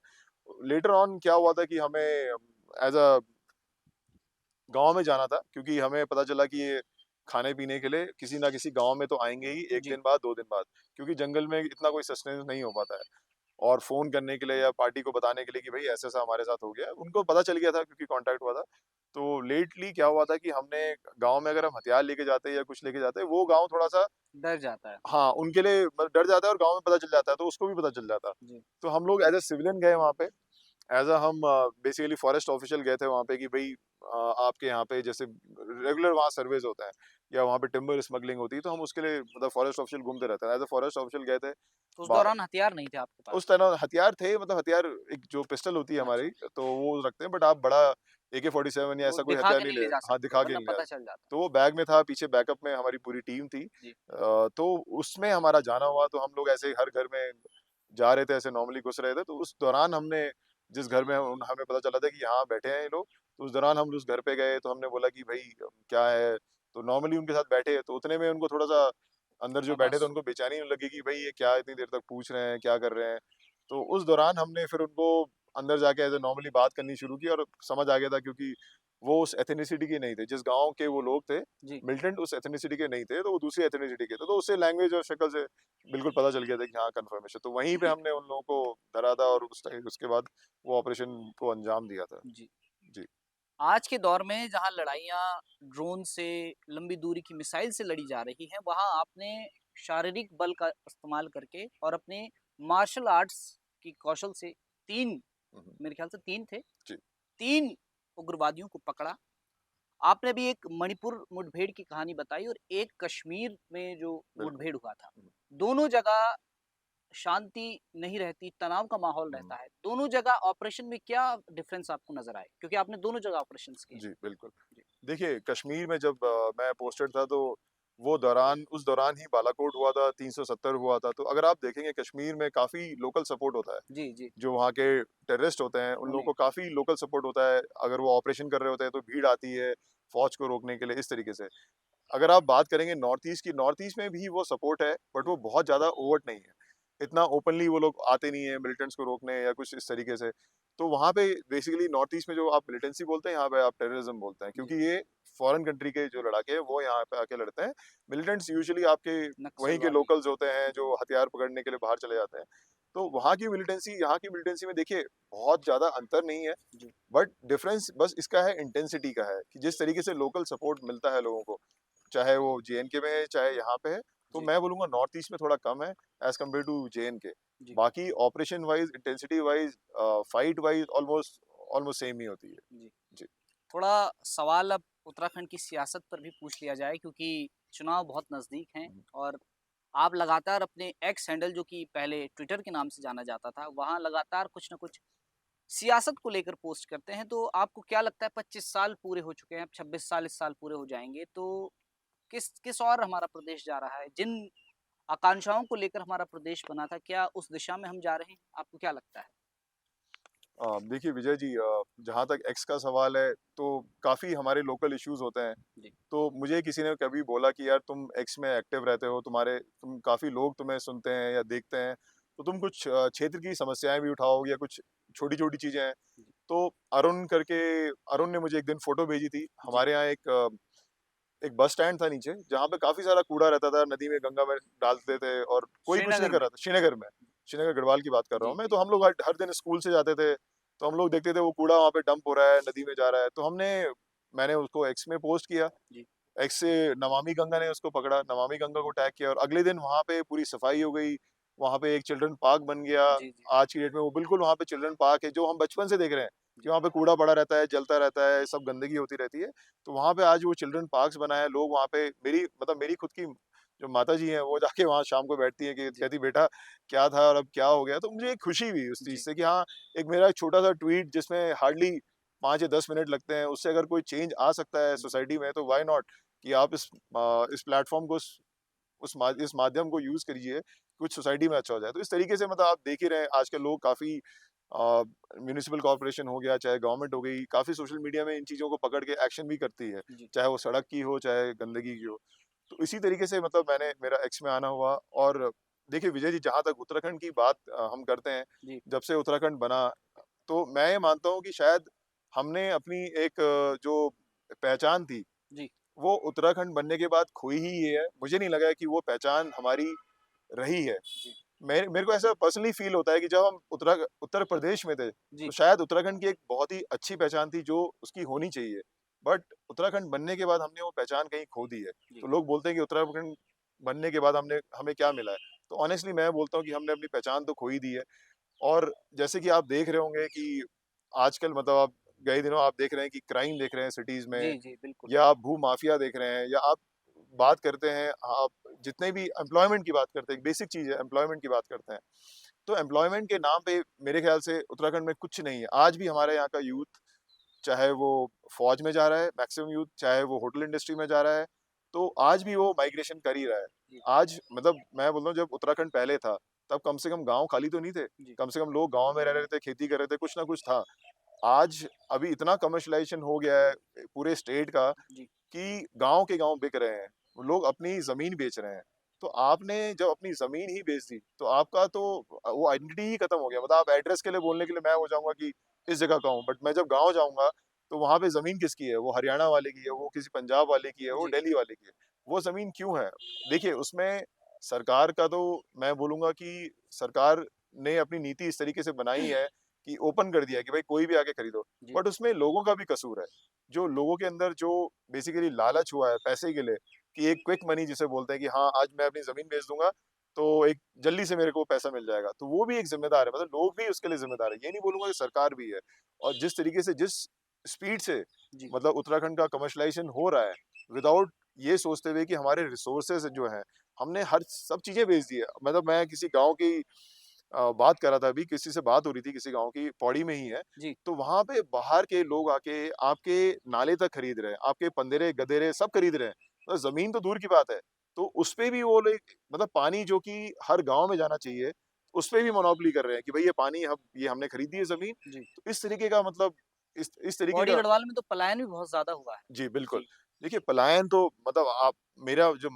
लेटर ऑन क्या हुआ था कि हमें एज़ अ गाँव में जाना था, क्योंकि हमें पता चला कि ये खाने-पीने के लिए किसी ना किसी गाँव में तो आएँगे ही, 1 जी। दिन बाद, 2 दिन बाद, क्योंकि जंगल में इतना कोई सस्टेनेंस नहीं हो पाता है। और फ़ोन करने के लिए या पार्टी को बताने के लिए कि भई ऐसा-ऐसा हमारे साथ हो गया है, उनको पता चल गया था क्योंकि कॉन्टैक्ट हुआ था। तो लेटली क्या हुआ था कि हमने गाँव में अगर हम हथियार लेके जाते या कुछ लेके जाते, वो गाँव थोड़ा-सा, डर जाता है। हाँ, उनके लिए डर जाता है और गाँव में पता चल जाता है, तो उसको भी पता चल जाता। जी। तो हम लोग एज़ अ सिविलियन गए वहाँ पे, एज़ अ हम बेसिकली फॉरेस्ट ऑफिशियल गए थे वहाँ पे कि भई आपके यहाँ पे जैसे रेगुलर वहाँ सर्वेज़ होते हैं या वहाँ पे टिम्बर स्मगलिंग होती है, तो हम उसके लिए मतलब फॉरेस्ट ऑफिशियल घूमते रहते हैं। एज़ अ फॉरेस्ट ऑफिशियल गए थे। तो उस बा दौरान हथियार नहीं थे आपके पास? उस तरह हथियार थे, मतलब हथियार एक जो पिस्टल होती है अच्छा। हमारी, तो वो रखते हैं, बट आप बड़ा AK-47 या वो ऐसा कोई दिखा हथियार के नहीं नहीं ले, ले जा हाँ, सकते, दिखा के वरना नहीं ले पता जा, चल जाता। तो वो बैग में था, पीछे बैकअप में हमारी पूरी टीम थी। जी। तो उसमें हमारा जाना हुआ, तो हम लोग ऐसे ही हर घर में जा रहे थे, ऐसे नॉर्मली घुस रहे थे, तो उस दौरान हमने जिस घर में हमें पता चला था कि यहाँ बैठे हैं ये लोग, तो उस दौरान हम उस घर पे गए, तो हमने बोला कि भई क्या है? तो नॉर्मली उनके साथ बैठे, तो उतने में उनको थोड़ा-सा अंदर जो बैठे थे आभास। उनको बेचैनी होने लगी कि भई ये क्या इतनी देर तक पूछ रहे हैं, क्या कर रहे हैं? तो उस दौरान हमने फिर उनको अंदर जाके ऐसे नॉर्मली बात करनी शुरू की, और समझ आ गया था, क्योंकि वो उस एथनिसिटी के नहीं थे, जिस गाँव के वो लोग थे, जी। मिलिटेंट उस एथनिसिटी के नहीं थे, तो वो दूसरी एथनिसिटी के थे, तो उससे लैंग्वेज और शक्ल से बिल्कुल पता चल गया था कि हाँ, कन्फर्मेशन। तो वहीं पे हमने उन लोगों को धरा था, और उस टाइम उसके बाद वो ऑपरेशन को अंजाम दिया था। जी। जी। आज के दौर में जहाँ लड़ाइयाँ ड्रोन से, लंबी दूरी की मिसाइल से लड़ी जा रही हैं, वहाँ आपने शारीरिक बल का इस्तेमाल करके और अपने मार्शल आर्ट्स की कौशल से 3, हुँ, हुँ। मेरे ख्याल से 3 थे, जी। 3 उग्रवादियों को पकड़ा। आपने अभी एक मणिपुर मुठभेड़ की कहानी बताई और एक कश्मीर में जो बिल्कुल। मुठभेड़ हुआ था। हुँ, दोनों जगह शांति नहीं रहती, तनाव का माहौल हुँ। रहता है। दोनों जगह ऑपरेशन में क्या डिफरेंस आपको नज़र आए? क्योंकि आपने दोनों जगह ऑपरेशंस किए हैं। जी, बिल्कुल। जी। देखिए, कश्मीर में जब मैं पोस्टेड था, तो वो उस दौरान ही बालाकोट हुआ था, 370 हुआ था। तो अगर आप देखेंगे कश्मीर में काफ़ी लोकल सपोर्ट होता है। जी, जी। जो वहाँ के टेररिस्ट होते हैं, उन लोगों उन्हें को काफ़ी लोकल सपोर्ट होता है। अगर वो ऑपरेशन कर रहे होते हैं, तो भीड़ आती है फ़ौज को रोकने के लिए, इस तरीके से। अगर आप बात करेंगे नॉर्थ ईस्ट की, नॉर्थ ईस्ट में भी वो सपोर्ट है, बट वो बहुत ज़्यादा ओवर्ट नहीं है। इतना ओपनली वो लोग आते नहीं हैं मिलिटेंट्स को रोकने या कुछ इस तरीके से। तो वहाँ पे बेसिकली नॉर्थ ईस्ट में जो आप मिलिटेंसी बोलते हैं, यहाँ पे आप टेररिज्म बोलते हैं, जी, क्योंकि ये फॉरेन कंट्री के जो लड़ाके हैं, वो यहाँ पे आके लड़ते हैं। मिलिटेंट्स यूजुअली आपके वहीं के नक्सलवादी। लोकल्स होते हैं, जो हथियार पकड़ने के लिए बाहर चले जाते हैं। तो वहाँ की मिलिटेंसी, यहाँ की मिलिटेंसी में देखिए बहुत ज़्यादा अंतर नहीं है, जी, बट डिफरेंस बस इसका है, इंटेंसिटी का है, कि जिस तरीके से लोकल सपोर्ट मिलता है लोगों को, चाहे वो जेएनके में है, चाहे यहाँ पे है, तो जी, मैं बोलूँगा नॉर्थ ईस्ट में थोड़ा कम है एज़ कम्पेयर टू जेएनके। जी, बाकी operation wise, intensity wise, fight wise almost almost same ही होती है। जी। जी। थोड़ा सवाल अब उत्तराखंड की सियासत पर भी पूछ लिया जाए क्योंकि चुनाव बहुत नज़दीक हैं हुँ, और आप लगातार अपने एक्स हैंडल जो कि पहले ट्विटर के नाम से जाना जाता था, वहाँ लगातार कुछ न कुछ सियासत को लेकर पोस्ट करते हैं। तो आपको क्या लगता है 25 साल पूरे हो चुके हैं, अब 26 साल इस साल पूरे हो जाएँगे, तो किस किस ओर हमारा प्रदेश जा रहा है? जिन आकांक्षाओं को लेकर हमारा प्रदेश बना था, क्या उस दिशा में हम जा रहे हैं? आपको क्या लगता है? देखिए विजय जी, जहाँ तक एक्स का सवाल है, तो काफ़ी हमारे लोकल इश्यूज़ होते हैं। जी, तो मुझे किसी ने कभी बोला कि यार तुम एक्स में एक्टिव रहते हो, तुम काफ़ी लोग तुम्हें सुनते हैं या देखते हैं, तो तुम कुछ क्षेत्र की समस्याएँ भी उठाओ या कुछ छोटी-छोटी चीज़ें हैं। जी, तो अरुण ने मुझे एक दिन फ़ोटो भेजी थी। जी, हमारे यहाँ एक एक बस स्टैंड था नीचे जहाँ पे काफी सारा कूड़ा रहता था, नदी में गंगा में डालते थे और कोई कुछ नहीं श्रीनगर कर में। रहा था। श्रीनगर गढ़वाल की बात कर रहा जी, हूँ मैं। जी। तो हम लोग हर दिन स्कूल से जाते थे, तो हम लोग देखते थे वो कूड़ा वहाँ पे डंप हो रहा है, नदी में जा रहा है। तो मैंने उसको एक्स में पोस्ट किया। जी। एक्स से नमामि गंगा ने उसको पकड़ा, नमामि गंगा को टैग किया और अगले दिन वहाँ पे पूरी सफाई हो गई। वहाँ पे एक चिल्ड्रन पार्क बन गया। जी, जी। आज की डेट में वो बिल्कुल वहाँ पे चिल्ड्रन पार्क है, जो हम बचपन से देख रहे हैं कि जी। वहाँ पे कूड़ा पड़ा रहता है, जलता रहता है, सब गंदगी होती रहती है। तो वहाँ पे आज वो चिल्ड्रन पार्क्स बना है। लोग वहाँ पे मेरी खुद की जो माताजी हैं, वो जाके वहाँ शाम को बैठती हैं कि जी। कहती बेटा क्या था और अब क्या हो गया? तो मुझे एक खुशी हुई उस चीज़ जी। से कि हाँ, एक मेरा छोटा-सा ट्वीट जिसमें हार्डली 5 या 10 मिनट लगते हैं, उससे अगर कोई चेंज आ सकता है जी। सोसाइटी में, तो व्हाई नॉट? कि आप इस प्लेटफ़ॉर्म को इस माध्यम को यूज़ करिए, कुछ सोसाइटी में अच्छा हो जाए। तो इस तरीके से मतलब आप देख ही रहे हैं आजकल लोग काफ़ी म्युनिसिपल कॉर्पोरेशन हो गया, चाहे गवर्नमेंट हो गई, काफ़ी सोशल मीडिया में इन चीज़ों को पकड़ के एक्शन भी करती है, जी। चाहे वो सड़क की हो, चाहे गंदगी की हो। तो इसी तरीके से मतलब मेरा एक्स में आना हुआ। और देखिए विजय जी, जहाँ तक उत्तराखंड की बात हम करते हैं, जी। जब से उत्तराखंड बना, तो मैं ये मानता हूँ कि शायद हमने अपनी एक जो पहचान थी, जी। वो उत्तराखंड बनने के बाद खोई ही ये है। मुझे नहीं लगा है कि वो पहचान हमारी रही है। जी। मेरे मेरे को ऐसा पर्सनली फ़ील होता है कि जब हम उत्तर प्रदेश में थे, तो जी। शायद उत्तराखंड की एक बहुत ही अच्छी पहचान थी जो उसकी होनी चाहिए। बट उत्तराखंड बनने के बाद हमने वो पहचान कहीं खो दी है। जी। तो लोग बोलते हैं कि उत्तराखंड बनने के बाद हमें क्या मिला है? तो ऑनेस्टली मैं बोलता हूँ कि हमने अपनी पहचान तो खो ही दी है। और जैसे कि आप देख रहे होंगे कि आजकल मतलब आप गए दिनों आप देख रहे हैं कि क्राइम देख रहे हैं सिटीज़ में, जी, जी, बिल्कुल। या आप भू माफिया देख रहे हैं, या आप बात करते हैं, आप जितने भी एम्प्लॉयमेंट की बात करते हैं, एक बेसिक चीज़ है, एम्प्लॉयमेंट की बात करते हैं। तो एम्प्लॉयमेंट के नाम पे मेरे ख्याल से उत्तराखंड में कुछ नहीं है। आज भी हमारे यहाँ का यूथ, चाहे वो फ़ौज में जा रहा है, मैक्सिमम यूथ, चाहे वो होटल इंडस्ट्री में जा रहा है, तो आज भी वो माइग्रेशन कर ही रहा है। जी। आज मतलब मैं बोल रहा हूँ, जब उत्तराखंड पहले था, तब कम से कम गाँव खाली तो नहीं थे। जी। कम से कम लोग गाँव में रह रहे थे, खेती कर रहे थे, कुछ ना कुछ था। आज अभी इतना कमर्शियलाइज़ेशन हो गया है पूरे स्टेट का जी। कि गाँव के गाँव बिक रहे हैं। लोग अपनी ज़मीन बेच रहे हैं। तो आपने जब अपनी ज़मीन ही बेच दी, तो आपका तो वो आइडेंटिटी ही खत्म हो गया। मतलब आप एड्रेस के लिए बोलने के लिए मैं हो जाऊँगा कि इस जगह का हूँ, बट मैं जब गाँव जाऊँगा, तो वहाँ पे ज़मीन किसकी है? वो हरियाणा वाले की है, वो किसी पंजाब वाले की है, वो जी। दिल्ली वाले की है। वो ज़मीन क्यों है? देखिए, उसमें सरकार का तो मैं बोलूँगा कि सरकार ने अपनी नीति इस तरीके से बनाई है कि ओपन कर दिया है कि भाई कोई भी आके खरीदो। जी। बट उसमें लोगों का भी कसूर है। जो लोगों के अंदर जो बेसिकली लालच हुआ है पैसे के लिए, कि एक क्विक मनी जिसे बोलते हैं कि हाँ, आज मैं अपनी ज़मीन बेच दूँगा, तो एक जल्दी से मेरे को पैसा मिल जाएगा। तो वो भी एक ज़िम्मेदार है, मतलब लोग भी उसके लिए ज़िम्मेदार है। ये नहीं बोलूँगा कि सरकार भी है। और जिस तरीके से जिस स्पीड से जी। मतलब उत्तराखंड का कमर्शियलाइज़ेशन हो रहा है, विदाउट ये सोचते हुए कि हमारे रिसोर्सेज़ जो हैं, हमने हर सब चीज़ें बेच दी है। मतलब मैं किसी गाँव की बात कर रहा था अभी, किसी से बात हो रही थी, किसी गाँव की, पौड़ी में ही है। जी। तो वहाँ पे बाहर के लोग आके आपके नाले तक खरीद रहे हैं, आपके पंदेरे, गदेरे सब खरीद रहे हैं। मतलब ज़मीन तो दूर की बात है। तो उसपे भी वो लोग मतलब पानी जो कि हर गाँव में जाना चाहिए, उसपे भी मोनोपोली कर रहे हैं कि भई ये हमने खरीदी है ज़मीन। जी। तो इस तरीके का मतलब इस तरीके पौड़ी का। गढ़वाल में तो पलायन भी बहुत ज़्यादा हुआ है। जी, बिल्कुल। जी। देखिए पलायन तो मतलब आप मेरा जो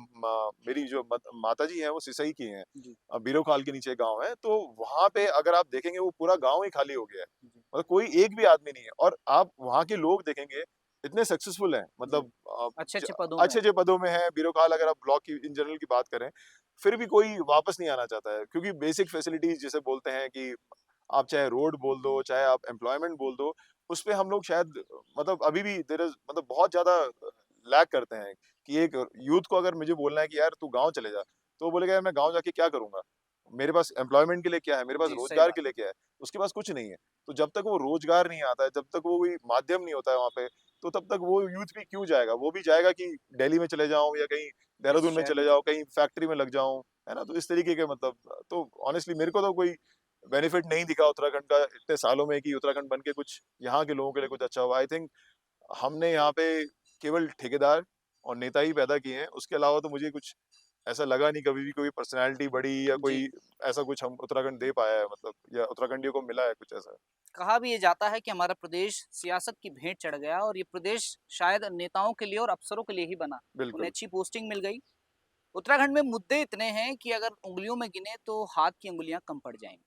मेरी जो माताजी हैं वो सिसई की हैं। जी। बीरोखाल के नीचे गाँव है, तो वहाँ पे अगर आप देखेंगे वो पूरा गाँव ही खाली हो गया है। जी। मतलब कोई एक भी आदमी नहीं है, और आप वहाँ के लोग देखेंगे इतने सक्सेसफुल हैं, जी। मतलब ज अच्छे-अच्छे पदों में है। अच्छे-अच्छे पदों में हैं। बीरोखाल अगर आप ब्लॉक की इन जनरल की बात करें, फिर भी कोई वापस नहीं आना चाहता है, क्योंकि बेसिक फैसिलिटीज़ जिसे बोलते हैं कि आप चाहे रोड बोल दो, चाहे आप एम्प्लॉयमेंट बोल दो, उसपे हम लोग शायद मतलब अभी भी देयर इज़ मतलब बहुत ज़्यादा लैग करते हैं। कि एक यूथ को अगर मुझे बोलना है कि यार तू गाँव चले जा, तो वो बोलेगा यार मैं गाँव जाके क्या करूँगा? मेरे पास एम्प्लॉयमेंट के लिए क्या है? मेरे पास जी, सही रोज़गार बात के लिए है। क्या है? उसके पास कुछ नहीं है। तो जब तक वो रोज़गार नहीं आता है, जब तक वो कोई माध्यम नहीं होता है वहाँ पे, तो तब तक वो यूथ भी क्यों जाएगा? वो भी जाएगा कि दिल्ली में चले जाऊँ, या कहीं किसी देहरादून में शहर चले में जाओ, चले कहीं फैक्ट्री में लग जाऊँ, है ना? तो इस तरीके के मतलब, तो ऑनेस्टली मेरे को तो कोई बेनिफिट नहीं दिखा उत्तराखंड का इतने सालों में कि उत्तराखंड बन के कुछ यहाँ के लोगों के लिए कुछ अच्छा हुआ। आई थिंक हमने यहाँ पे केवल ठेकेदार और नेता ही पैदा किए हैं। उसके अलावा तो मुझे कुछ ऐसा लगा नहीं कभी भी कोई पर्सनैलिटी बड़ी, या जी। कोई ऐसा कुछ हम उत्तराखंड दे पाया है, मतलब या उत्तराखंडियों को मिला है कुछ ऐसा। कहा भी ये जाता है कि हमारा प्रदेश सियासत की भेंट चढ़ गया और ये प्रदेश शायद नेताओं के लिए और अफसरों के लिए ही बना। उन्हें बिल्कुल। अच्छी पोस्टिंग मिल गई। उत्तराखंड में मुद्दे इतने हैं कि अगर उँगलियों में गिने तो हाथ की उँगलियां कम पड़ जाएंगी।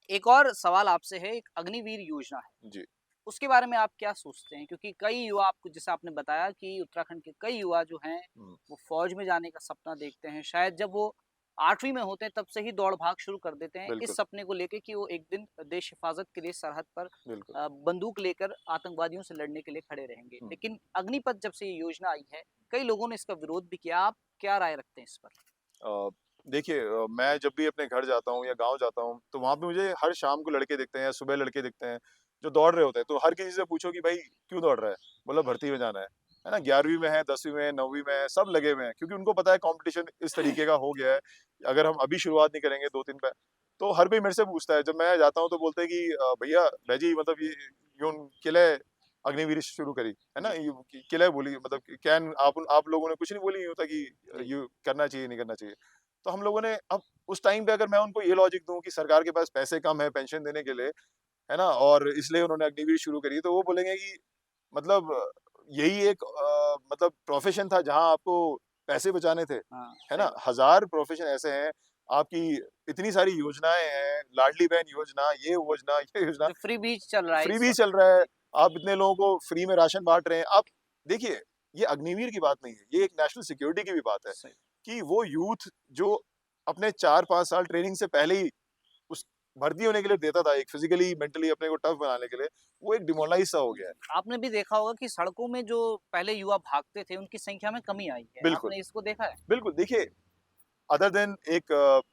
एक और सवाल आपसे है, एक अग्निवीर योजना है। जी। उसके बारे में आप क्या सोचते हैं? क्योंकि कई युवा आपको जैसे आपने बताया कि उत्तराखंड के कई युवा जो हैं, हुँ, वो फ़ौज में जाने का सपना देखते हैं। शायद जब वो 8वीं में होते हैं तब से ही दौड़-भाग शुरू कर देते हैं इस बिल्कुल, सपने को लेके कि वो एक दिन देश हिफ़ाज़त के लिए सरहद पर बिल्कुल। बंदूक लेकर आतंकवादियों से लड़ने के लिए खड़े रहेंगे। हुँ। लेकिन अग्निपथ जब से ये योजना आई है, कई लोगों ने इसका विरोध भी किया। आप क्या राय रखते हैं इस पर? अ, देखिए मैं जब भी अपने घर जाता हूँ या गाँव जाता हूँ, तो वहाँ पे मुझे हर शाम को लड़के दिखते हैं या सुबह लड़के दिखते हैं, जो दौड़ रहे होते हैं। तो हर किसी से पूछो कि भाई क्यों दौड़ रहा है? बोला भर्ती में जाना है ना? 11वीं में है, 10वीं में है, 9वीं में है, सब लगे हुए हैं क्योंकि उनको पता है कॉम्पिटिशन इस तरीके का हो गया है। अगर हम अभी शुरुआत नहीं करेंगे 2-3 पे, तो हर कोई मेरे से पूछता है। जब मैं जाता हूँ तो बोलते हैं कि भैया बैजी मतलब ये यूँ किले अग्निवीर शुरू करी, है ना? जी, यूँ किले बोली मतलब कैन आप लोगों ने कुछ नहीं बोली यूँ था कि जी, यूँ करना चाहिए, नहीं करना चाहिए। तो हम लोगों ने अब उस टाइम पे अगर मैं उनको ये लॉजिक दूँ कि सरकार के पास पैसे कम है पेंशन देने के लिए, है ना? और इसलिए उन्होंने अग्निवीर शुरू करी, तो वो बोलेंगे कि मतलब यही एक मतलब प्रोफ़ेशन था जहाँ आपको पैसे बचाने थे, हाँ, है सही ना? बात। हज़ार प्रोफ़ेशन ऐसे हैं, आपकी इतनी सारी योजनाएँ हैं, लाडली बहन योजना, ये योजना, जो फ्री बीज चल रहा है फ्री इस भी वक़्त। चल रहा है, जी, आप इतने लोगों को फ्री में राशन बाँट रहे हैं। आप देखिए, ये अग्निवीर की बात नहीं है, ये एक नेशनल सिक्योरिटी की भी बात है सही। कि वो यूथ जो अपने 4-5 साल ट्रेनिंग से पहले ही उस भर्ती होने के लिए देता था, एक फिज़िकली, मेंटली अपने को टफ बनाने के लिए, वो एक डिमोरलाइज़ सा हो गया है। आपने भी देखा होगा कि सड़कों में जो पहले युवा भागते थे, उनकी संख्या में कमी आई है। बिल्कुल, आपने इसको देखा है? बिल्कुल, देखिए अदर देन एक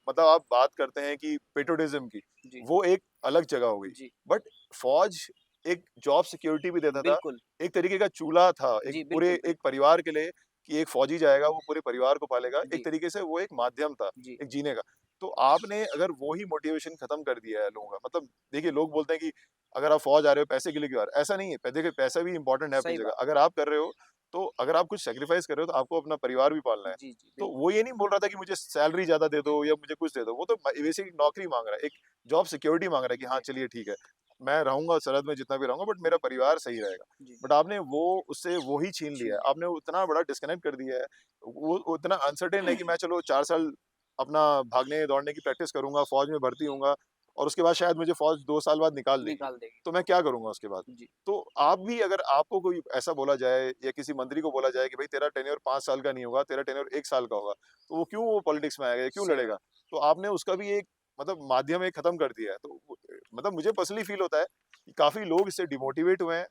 मतलब आप बात करते हैं कि पैट्रियोटिज़्म की, जी, वो एक अलग जगह हो गई। जी, बट फ़ौज एक जॉब सिक्योरिटी भी देता था, बिल्कुल। एक तरीके का चूल्हा था, एक जी, पूरे बिल्कुल, एक बिल्कुल। परिवार के लिए कि एक फ़ौजी जाएगा, वो पूरे परिवार को पालेगा। एक जी, तरीके से वो एक माध्यम था, जी, एक जीने का। तो आपने अगर वो ही मोटिवेशन खत्म कर दिया है लोगों का मतलब देखिए लोग बोलते हैं कि अगर आप फ़ौज आ रहे हो पैसे के लिए क्यों आ रहे हो? ऐसा नहीं है, देखिए पैसा भी इम्पोर्टेंट है अपनी सही जगह। बात। अगर आप कर रहे हो, तो अगर आप कुछ सैक्रिफ़ाइस कर रहे हो, तो आपको अपना परिवार भी पालना है। जी, जी, तो बिल्कुल। वो ये नहीं बोल रहा था कि मुझे सैलरी ज़्यादा दे दो या मुझे कुछ दे दो। वो तो बेसिक नौकरी माँग रहा है, एक जॉब सिक्योरिटी माँग रहा है कि हाँ, जी, चलिए ठीक है। मैं रहूँगा सरहद में जितना भी रहूँगा बट मेरा परिवार सही रहेगा। जी, बट आपने वो उससे वो ही छीन लिया छीन है। लिया। आपने उतना बड़ा डिस्कनेक्ट कर दिया है। वो इतना अनसर्टेन है कि मैं चलो 4 साल अपना भागने-दौड़ने की प्रैक्टिस करूँगा, फ़ौज में भर्ती होऊँगा और उसके बाद शायद मुझे फ़ौज 2 साल बाद निकाल देगी। निकाल देगी। तो मैं क्या करूँगा उसके बाद? जी, तो आप भी अगर आपको कोई ऐसा बोला जाए या किसी मंत्री को बोला जाए कि भई तेरा टेन्योर 5 साल का नहीं होगा, तेरा टेन्योर 1 साल का होगा। तो वो क्यों वो पॉलिटिक्स में आएगा, क्यों सही बात। लड़ेगा? तो आपने उसका भी एक मतलब माध्यम एक खत्म कर दिया है। तो मतलब मुझे पर्सनली फ़ील होता है कि काफ़ी लोग इससे डिमोटिवेट हुए हैं।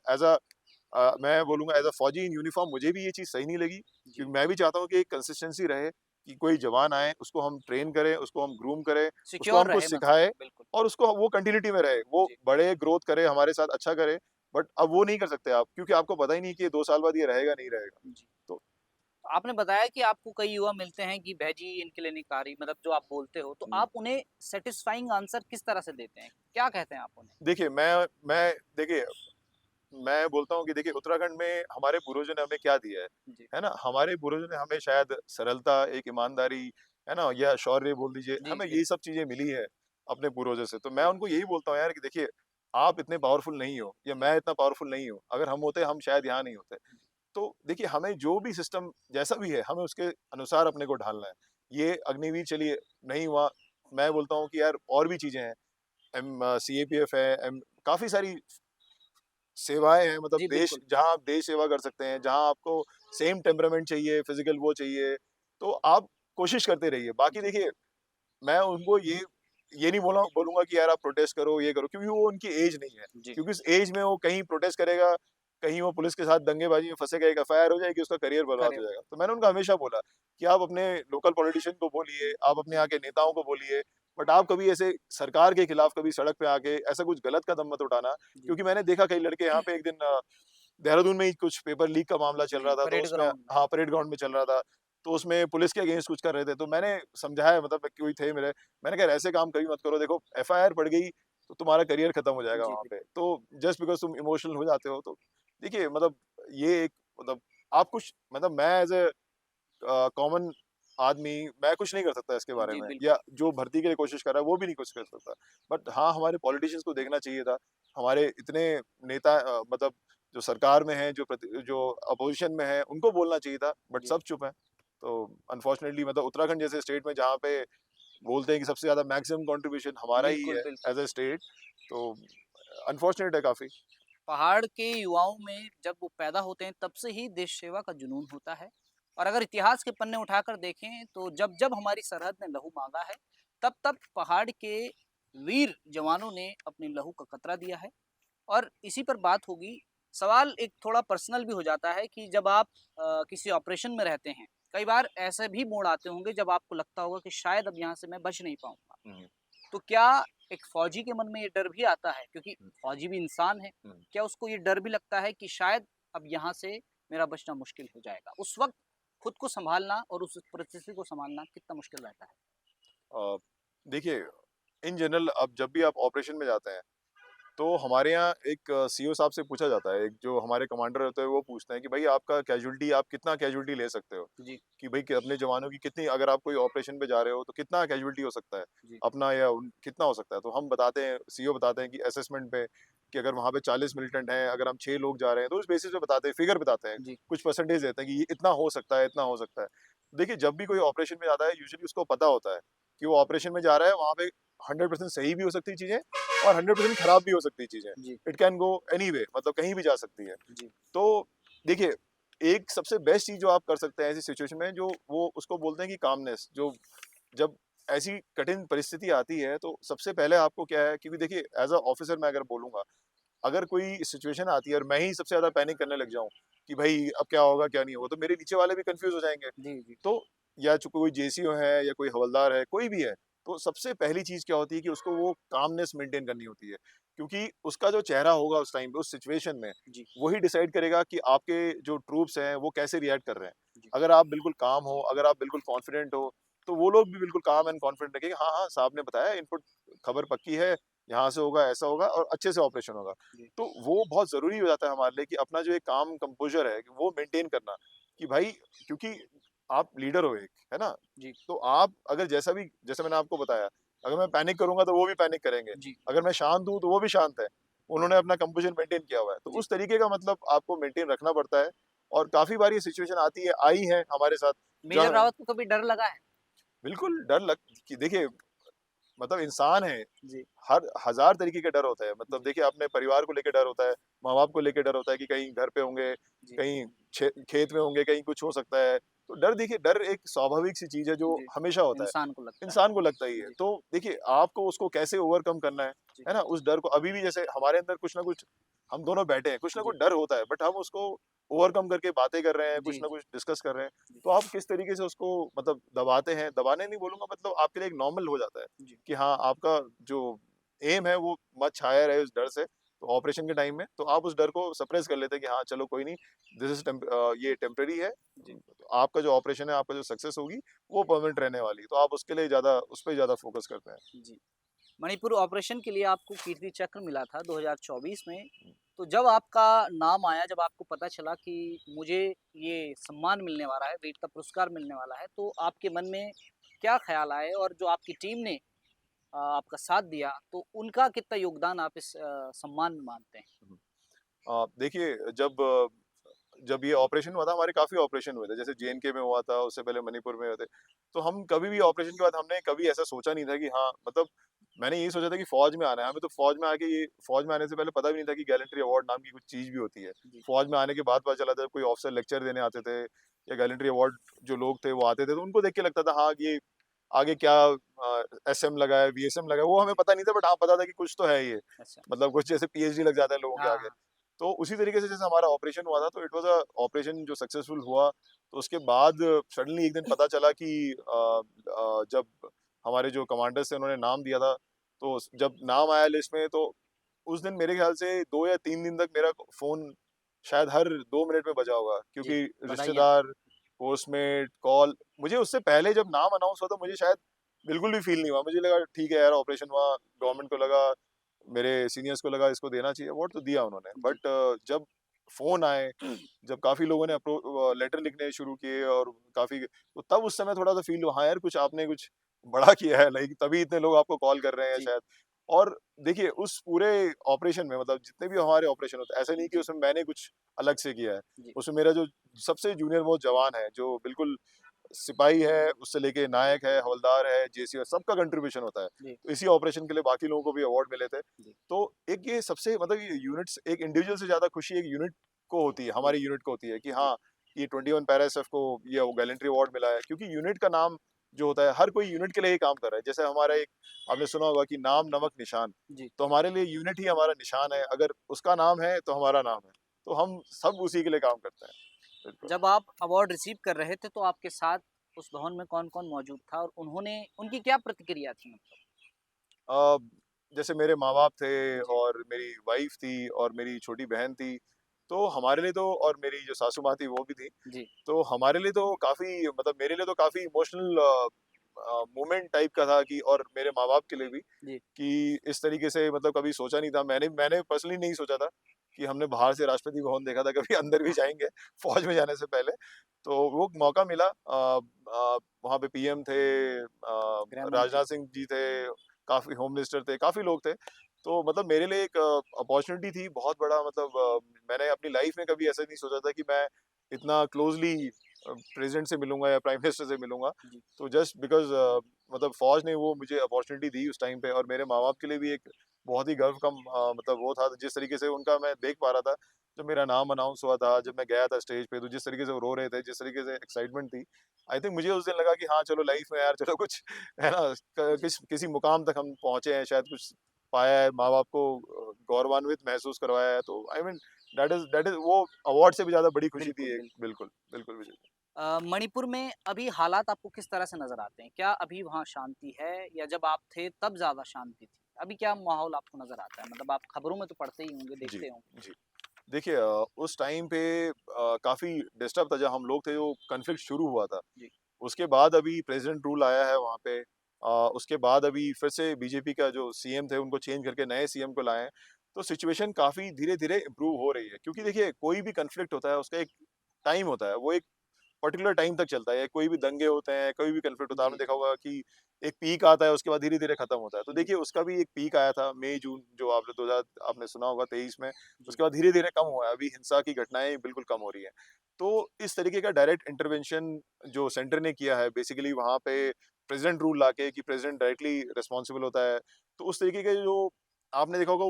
मैं बोलूँगा एज़ अ फ़ौजी इन यूनिफ़ॉर्म मुझे भी ये चीज़ सही नहीं लगी जी, क्योंकि मैं भी चाहता हूँ कि एक कंसिस्टेंसी रहे कि कोई जवान आए, उसको हम ट्रेन करें, उसको हम ग्रूम करें, उसको सिक्योर हम कुछ रहे मतलब सिखाएँ बिल्कुल। और उसको वो कंटिन्यूटी में रहे। वो जी, बढ़े, ग्रोथ करे, हमारे साथ अच्छा करे। बट अब वो नहीं कर सकते आप क्योंकि आपको पता ही नहीं कि ये 2 साल बाद ये रहेगा, नहीं रहेगा। जी। तो आपने बताया कि आपको कई युवा मिलते हैं कि भैजी इनके लिए नहीं कार्य मतलब जो आप बोलते हो, तो हुँ, आप उन्हें सैटिस्फाइंग आंसर किस तरह से देते हैं? क्या कहते हैं आप उन्हें? देखिए मैं बोलता हूँ कि देखिए उत्तराखंड में हमारे पूर्वजों ने हमें क्या दिया जी, है ना? हमारे पूर्वजों ने हमें शायद सरलता, एक ईमानदारी, है ना? या शौर्य बोल दीजिए, जी, हमें यही बिल्कुल। सब चीज़ें मिली है अपने पूर्वजों से। तो मैं जी, उनको यही बोलता हूँ यार कि देखिए, आप इतने पावरफुल नहीं हो या मैं इतना पावरफुल नहीं हूँ। अगर हम होते, हम शायद यहाँ नहीं होते। तो देखिए, हमें जो भी सिस्टम जैसा भी है, हमें उसके अनुसार अपने को ढालना है। ये अग्निवीर चलिए नहीं हुआ, मैं बोलता हूँ कि यार और भी चीज़ें हैं। सीएपीएफ है, काफ़ी सारी सेवाएँ हैं मतलब जी, देश बिल्कुल। जहाँ आप देश सेवा कर सकते हैं, जहाँ आपको सेम टेम्परामेंट चाहिए, फिज़िकल वो चाहिए, तो आप कोशिश करते रहिए। बाकी जी, देखिए, मैं उनको ये नहीं बोलूँगा कि यार आप प्रोटेस्ट करो, ये करो क्योंकि वो उनकी एज नहीं है। जी, क्योंकि इस एज में वो कहीं प्रोटेस्ट करेगा, कहीं वो पुलिस के साथ दंगेबाजी में फँसेगा, एक एफआईआर हो जाएगी, उसका करियर बर्बाद हो करेक्ट। जाएगा। तो मैंने उनको हमेशा बोला कि आप अपने लोकल पॉलिटिशियन को बोलिए, आप अपने यहाँ के नेताओं को बोलिए, बट आप कभी ऐसे सरकार के खिलाफ कभी सड़क पे आके ऐसा कुछ गलत कदम मत उठाना। जी, क्योंकि मैंने देखा कई लड़के यहाँ पे एक दिन देहरादून में ही कुछ पेपर लीक का मामला चल जी, रहा था, तो परेड उसमें ग्राउंड में। हाँ, परेड ग्राउंड में चल रहा था। तो उसमें पुलिस के अगेंस्ट कुछ कर रहे थे, तो मैंने समझाया मतलब कोई थे मेरे, मैंने कहा ऐसे काम कभी मत करो, देखो एफआईआर पड़ गई, तो तुम्हारा करियर खत्म हो जाएगा जी, वहाँ पे। बिल्कुल। तो जस्ट बिकॉज़ तुम इमोशनल हो जाते हो, तो देखिए मतलब ये एक मतलब आप कुछ मतलब मैं एज़ अ कॉमन आदमी मैं कुछ नहीं कर सकता इसके बारे जी, में बिल्कुल। या जो भर्ती के लिए कोशिश कर रहा है वो भी नहीं कुछ कर सकता। बट हाँ, हमारे पॉलिटिशियंस को देखना चाहिए था। हमारे इतने नेता मतलब जो सरकार में हैं, जो अपोज़िशन में हैं, उनको बोलना चाहिए था, बट जी, सब चुप हैं। तो अनफॉर्चुनेटली मतलब उत्तराखंड जैसे स्टेट में जहाँ पे बोलते हैं कि सबसे ज़्यादा मैक्सिमम कंट्रीब्यूशन हमारा ही बिल्कुल, है बिल्कुल। एज़ अ स्टेट, तो अनफॉर्चुनेट है काफ़ी। पहाड़ के युवाओं में जब वो पैदा होते हैं तब से ही देश सेवा का जुनून होता है। और अगर इतिहास के पन्ने उठाकर देखें तो जब जब हमारी सरहद ने लहू मांगा है तब तब पहाड़ के वीर जवानों ने अपने लहू का कतरा दिया है। और इसी पर बात होगी। सवाल एक थोड़ा पर्सनल भी हो जाता है कि जब आप किसी ऑपरेशन में रहते हैं, कई बार ऐसे भी मोड़ आते होंगे जब आपको लगता होगा कि शायद अब यहाँ से मैं बच नहीं पाऊंगा। हम्म, तो क्या एक फौजी के मन में ये डर भी आता है, क्योंकि फौजी भी इंसान है, हम्म। क्या उसको ये डर भी लगता है कि शायद अब यहाँ से मेरा बचना मुश्किल हो जाएगा? उस वक्त खुद को संभालना और उस परिस्थिति को संभालना कितना मुश्किल रहता है? अ, देखिए, इन जनरल अब जब भी आप ऑपरेशन में जाते हैं तो हमारे यहाँ एक सीओ साहब से पूछा जाता है, एक जो हमारे कमांडर होते हैं वो पूछते हैं कि भाई आपका कैजुअल्टी, आप कितना कैजुअल्टी ले सकते हो, जी कि भाई कि अपने जवानों की कितनी, अगर आप कोई ऑपरेशन पे जा रहे हो तो कितना कैजुअल्टी हो सकता है जी अपना या कितना हो सकता है। तो हम बताते हैं, सीओ बताते हैं कि असेसमेंट पे कि अगर वहाँ पे 40 मिलिटेंट हैं, अगर हम 6 लोग जा रहे हैं तो उस बेसिस पे बताते हैं, फिगर बताते हैं, जी कुछ परसेंटेज देते हैं कि ये इतना हो सकता है, इतना हो सकता है। देखिए, जब भी कोई ऑपरेशन में जाता है यूजुअली उसको पता होता है कि वो ऑपरेशन में जा रहा है, वहाँ पे 100% सही भी हो सकती है चीजें और 100% खराब भी हो सकती है चीजें। जी इट कैन गो एनीवे, मतलब कहीं भी जा सकती है। जी तो देखिए, एक सबसे बेस्ट चीज जो आप कर सकते हैं ऐसी सिचुएशन में, जो वो उसको बोलते हैं कि कामनेस, जो जब ऐसी कठिन परिस्थिति आती है तो सबसे पहले आपको क्या है, क्योंकि देखिए एज अ ऑफिसर मैं अगर बोलूंगा, अगर कोई सिचुएशन आती है और मैं ही सबसे ज्यादा पैनिक करने लग जाऊं कि भाई अब क्या होगा क्या नहीं होगा, तो मेरे नीचे वाले भी कंफ्यूज हो जाएंगे। जी जी तो या जो कोई जेसीओ है या कोई हवलदार है, कोई भी है, तो सबसे पहली चीज क्या होती है कि उसको वो कामनेस मेंटेन करनी होती है, क्योंकि उसका जो चेहरा होगा उस टाइम पे उस सिचुएशन में, जी वही डिसाइड करेगा कि आपके जो ट्रूप्स हैं वो कैसे रिएक्ट कर रहे हैं। जी अगर आप बिल्कुल काम हो, अगर आप बिल्कुल कॉन्फिडेंट हो, तो वो लोग भी बिल्कुल काम एंड कॉन्फिडेंट रखेंगे, हाँ हाँ साहब ने बताया, इनपुट खबर पक्की है, यहाँ से होगा, ऐसा होगा और अच्छे से ऑपरेशन होगा। जी तो वो बहुत जरूरी हो जाता है हमारे लिए कि अपना जो एक काम कंपोजर है वो मेंटेन करना, कि भाई, क्योंकि आप लीडर हो एक, है ना? जी तो आप अगर जैसा भी, जैसे मैंने आपको बताया, अगर मैं पैनिक करूंगा तो वो भी पैनिक करेंगे, जी अगर मैं शांत हूँ तो वो भी शांत है। उन्होंने अपना कंपोजिशन मेंटेन किया हुआ है, तो जी उस तरीके का मतलब आपको मेंटेन रखना पड़ता है। और काफी बार ये सिचुएशन आती है, आई है हमारे साथ, मेजर जहाँ रावत को कभी डर लगा है? बिल्कुल डर लग, कि देखिए, मतलब इंसान है, जी हर हजार तरीके का डर होता है। मतलब जी देखिए, अपने परिवार को लेकर डर होता है, माँ बाप को लेकर डर होता है कि कहीं घर पे होंगे, जी कहीं खेत में होंगे, कहीं कुछ हो सकता है। तो डर, देखिए डर एक स्वाभाविक सी चीज है जो जी हमेशा होता है, इंसान को लगता है। इंसान को लगता ही है। जी तो देखिए, आपको उसको कैसे ओवरकम करना जी है ना? उस डर को, अभी भी जैसे हमारे अंदर कुछ ना कुछ, हम दोनों बैठे हैं, कुछ ना जी कुछ डर होता है, बट हम उसको ओवरकम करके बातें कर रहे हैं, जी कुछ ना जी कुछ डिस्कस कर रहे हैं। जी तो आप किस तरीके से उसको मतलब दबाते हैं, दबाने नहीं बोलूंगा, मतलब आपके लिए एक नॉर्मल हो जाता है जी कि हाँ, आपका जो एम है वो मत छाया रहे उस डर से। तो ऑपरेशन के टाइम में तो आप उस डर को सप्रेस कर लेते हैं कि हाँ चलो कोई नहीं, दिस इज ये टेम्परेरी है। जी तो आपका जो ऑपरेशन है, आपका जो सक्सेस होगी वो परमानेंट रहने वाली है, तो आप उसके लिए ज्यादा, उस पर ज्यादा फोकस करते हैं। जी मणिपुर ऑपरेशन के लिए आपको कीर्ति चक्र मिला था 2024 में। तो जब आपका नाम आया, जब आपको पता चला कि मुझे ये सम्मान मिलने वाला है, वीर का पुरस्कार मिलने वाला है, तो आपके मन में क्या ख्याल आए? और जो आपकी टीम ने आपका साथ दिया, तो उनका कितना योगदान आप इस सम्मान में मानते हैं? देखिए, जब ये ऑपरेशन हुआ था, हमारे काफी ऑपरेशन हुए थे, जैसे जेएनके में हुआ था, उससे पहले मणिपुर में हुए थे। तो हम कभी भी ऑपरेशन के बाद हमने कभी ऐसा सोचा नहीं था कि हाँ, मतलब मैंने यही सोचा था कि फौज में आना है हमें। तो फौज में आके, ये फौज में आने से पहले पता भी नहीं था कि गैलेंट्री अवार्ड नाम की कुछ चीज भी होती है। जी फौज में आने के बाद पता चला था, कोई ऑफिसर लेक्चर देने आते थे या गैलेंट्री अवार्ड जो लोग थे वो आते थे, तो उनको देख के लगता था हाँ, ये आगे क्या एसएम लगा है, वीएसएम लगा है, वो हमें पता नहीं था, बट हाँ पता था कि कुछ तो है ये, अच्छा मतलब कुछ जैसे पीएचडी लग जाता है लोगों के हाँ आगे। हाँ तो उसी तरीके से जैसे हमारा ऑपरेशन हुआ था, तो इट वाज अ ऑपरेशन जो सक्सेसफुल हुआ। तो उसके बाद सडनली एक दिन पता चला कि जब हमारे जो कमांडर्स थे उन्होंने नाम दिया था, तो जब नाम आया लिस्ट में, तो उस दिन मेरे ख्याल से 2 या 3 दिन तक मेरा फोन शायद हर 2 मिनट में बजा होगा, जी क्योंकि बधाइयाँ। रिश्तेदार, पोस्टमेट, कॉल। मुझे उससे पहले जब नाम अनाउंस हुआ, तो मुझे शायद बिल्कुल भी फील नहीं हुआ, मुझे लगा ठीक है यार, ऑपरेशन हुआ, गवर्नमेंट को लगा, मेरे सीनियर्स को लगा इसको देना चाहिए अवार्ड, तो दिया उन्होंने। जी बट जब फोन आए, जब काफी लोगों ने लेटर लिखने शुरू किए, और काफी, तो तब उस समय थोड़ा सा फील हुआ, हाँ यार कुछ आपने कुछ बड़ा किया है, लाइक तभी इतने लोग आपको कॉल कर रहे हैं जी शायद। और देखिए, उस पूरे ऑपरेशन में, मतलब जितने भी हमारे ऑपरेशन होते हैं, ऐसा नहीं कि जी उसमें मैंने कुछ अलग से किया है। जी उसमें मेरा जो सबसे जूनियर वो जवान है, जो बिल्कुल सिपाही है, उससे लेके नायक है, हवलदार है, जेसी है, सबका कंट्रीब्यूशन होता है। जी। तो इसी ऑपरेशन के लिए बाकी लोगों को भी अवार्ड मिले थे। जी। तो एक ये सबसे मतलब ये यूनिट्स एक इंडिविजुअल से ज़्यादा खुशी एक यूनिट को होती है, जी। हमारी यूनिट को होती है कि जी। हाँ, ये 21 पैरा एसएफ को ये गैलेंट्री अवार्ड मिला है, क्योंकि यूनिट का नाम जो होता है, हर कोई यूनिट के लिए ही काम कर रहा है। जैसे हमारा एक आपने सुना होगा कि नाम नमक निशान, जी। तो हमारे लिए यूनिट ही हमारा निशान है, अगर उसका नाम है, तो हमारा नाम है। तो हम सब उसी के लिए काम करते हैं। बिल्कुल। जब आप अवार्ड रिसीव कर रहे थे तो आपके साथ उस भवन में कौन-कौन मौजूद था और उन्होंने उनकी क्या प्रतिक्रिया थी मतलब? अ, जैसे मेरे माँ-बाप थे जी। और मेरी वाइफ़ थी और मेरी छोटी बहन थी, तो हमारे लिए तो और मेरी जो सासू माँ थी वो भी थी। जी। तो हमारे लिए तो काफ़ी मतलब मेरे लिए तो काफ़ी इमोशनल मोमेंट टाइप का था कि और मेरे माँ-बाप के लिए भी जी। कि इस तरीके से मतलब कभी सोचा नहीं था। मैंने मैंने पर्सनली नहीं सोचा था कि हमने बाहर से राष्ट्रपति भवन देखा था, कभी अंदर भी जाएँगे फ़ौज में जाने से पहले। तो वो मौका मिला वहाँ पे पीएम थे गृह मंत्री। राजनाथ सिंह जी थे, काफ़ी होम मिनिस्टर थे, काफ़ी लोग थे। तो मतलब मेरे लिए एक अपॉर्च्युनिटी थी बहुत बड़ा मतलब मैंने अपनी लाइफ़ में कभी ऐसा नहीं सोचा था कि मैं इतना क्लोज़ली प्रेज़िडेंट से मिलूँगा या प्राइम मिनिस्टर से मिलूँगा। जी। तो जस्ट बिकॉज़ मतलब फ़ौज ने वो मुझे अपॉर्च्युनिटी दी उस टाइम पे और मेरे माँ-बाप के लिए भी एक बहुत ही गर्व का मतलब वो था जिस तरीके से उनका मैं देख पा रहा था, जब मेरा नाम अनाउंस हुआ था, जब मैं गया था स्टेज पे तो जिस तरीके से वो रो रहे थे, जिस तरीके से एक्साइटमेंट थी, आई थिंक मुझे उस दिन लगा कि हाँ, चलो लाइफ़ में यार चलो कुछ है ना जी। किसी मुकाम तक हम पहुँचे हैं, शायद कुछ पाया है, माँ-बाप को गौरवान्वित महसूस करवाया है, तो आई मीन दैट इज़ वो अवार्ड से भी ज़्यादा बड़ी खुशी बिल्कुल, थी एक। बिल्कुल। बिल्कुल, बिल्कुल विजय। मणिपुर में अभी हालात आपको किस तरह से नज़र आते हैं? क्या अभी वहाँ शांति है या जब आप थे तब ज़्यादा शांति थी? अभी क्या माहौल आपको नज़र आता है? मतलब आप खबरों में तो पढ़ते ही होंगे, जी, देखते होंगे। जी। देखिए उस टाइम पे काफ़ी डिस्टर्ब था जब हम लोग थे, जो कॉन्फ्लिक्ट शुरू हुआ था। जी। उसके बाद अभी प्रेज़िडेंट रूल आया है वहाँ पे। उसके बाद अभी फिर से बीजेपी का जो सीएम थे, उनको चेंज करके नए सीएम को लाए हैं। तो सिचुएशन काफ़ी धीरे-धीरे इम्प्रूव हो रही है, क्योंकि देखिए कोई भी कॉन्फ्लिक्ट होता है, उसका एक टाइम होता है। वो एक पर्टिकुलर टाइम तक चलता है। कोई भी दंगे होते हैं, कोई भी कॉन्फ्लिक्ट होता है, जी, आपने देखा जी। होगा कि एक पीक आता है, उसके बाद धीरे-धीरे खत्म होता है। तो जी। देखिए उसका भी एक पीक आया था मई-जून जो आपने 2000 आपने सुना होगा 23 में। जी। उसके बाद धीरे-धीरे कम हुआ है। अभी हिंसा की घटनाएँ बिल्कुल कम हो रही हैं। तो इस तरीके का डायरेक्ट इंटरवेंशन जो सेंटर ने किया है बेसिकली वहाँ पे प्रेज़िडेंट रूल लाके कि प्रेज़िडेंट डायरेक्टली रिस्पॉन्सिबल होता है। तो उस तरीके के जो आपने देखा होगा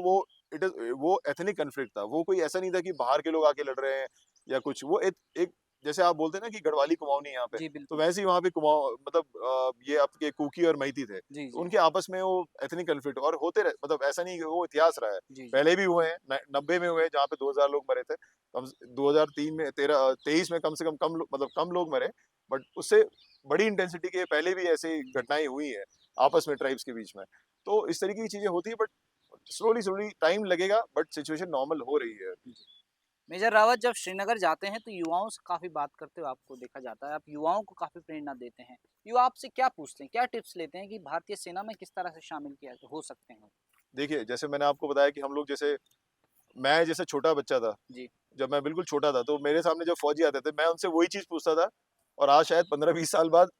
वो एथनिक कॉन्फ्लिक्ट था। वो कोई ऐसा नहीं था कि बाहर के लोग आके लड़ रहे हैं या कुछ। वो एक एक जैसे आप बोलते हैं ना कि गढ़वाली कुमाऊनी यहाँ पे, जी, तो बिल्कुल। वैसे ही वहाँ पे कुमाऊँ मतलब ये आपके कुकी और मैती थे। जी, तो जी। उनके आपस में वो एथनिक कॉन्फ्लिक्ट और होते रहे मतलब ऐसा नहीं कि वो इतिहास रहा है। जी, जी। पहले भी हुए हैं, न 90 में हुए हैं जहाँ पे 2000 लोग मरे थे। कम स 2003 में 23 में कम से कम कम लोग मरे, बट उससे बड़ी इंटेंसिटी के पहले भी ऐसी जी। घटनाएँ हुई हैं, आपस में ट्राइब्स के बीच में। तो इस तरीके की चीज़ें होती हैं, बट स्लोली टाइम लगेगा, बट सिचुएशन नॉर्मल हो रही है। जी। मेजर रावत जब श्रीनगर जाते हैं तो युवाओं से काफ़ी बात करते हुए आपको देखा जाता है। आप युवाओं को काफ़ी प्रेरणा देते हैं। युवा आपसे क्या पूछते हैं? क्या टिप्स लेते हैं कि भारतीय सेना में किस तरह से शामिल किया हो सकते हैं? देखिए, जैसे मैंने आपको बताया कि हम लोग जैसे मैं जैसे छोटा बच्चा था, जी। जब मैं बिल्कुल छोटा था, तो मेरे सामने जब फौजी आते थे, मैं उनसे वही चीज़ पूछता था और आज शायद 15-20 साल बाद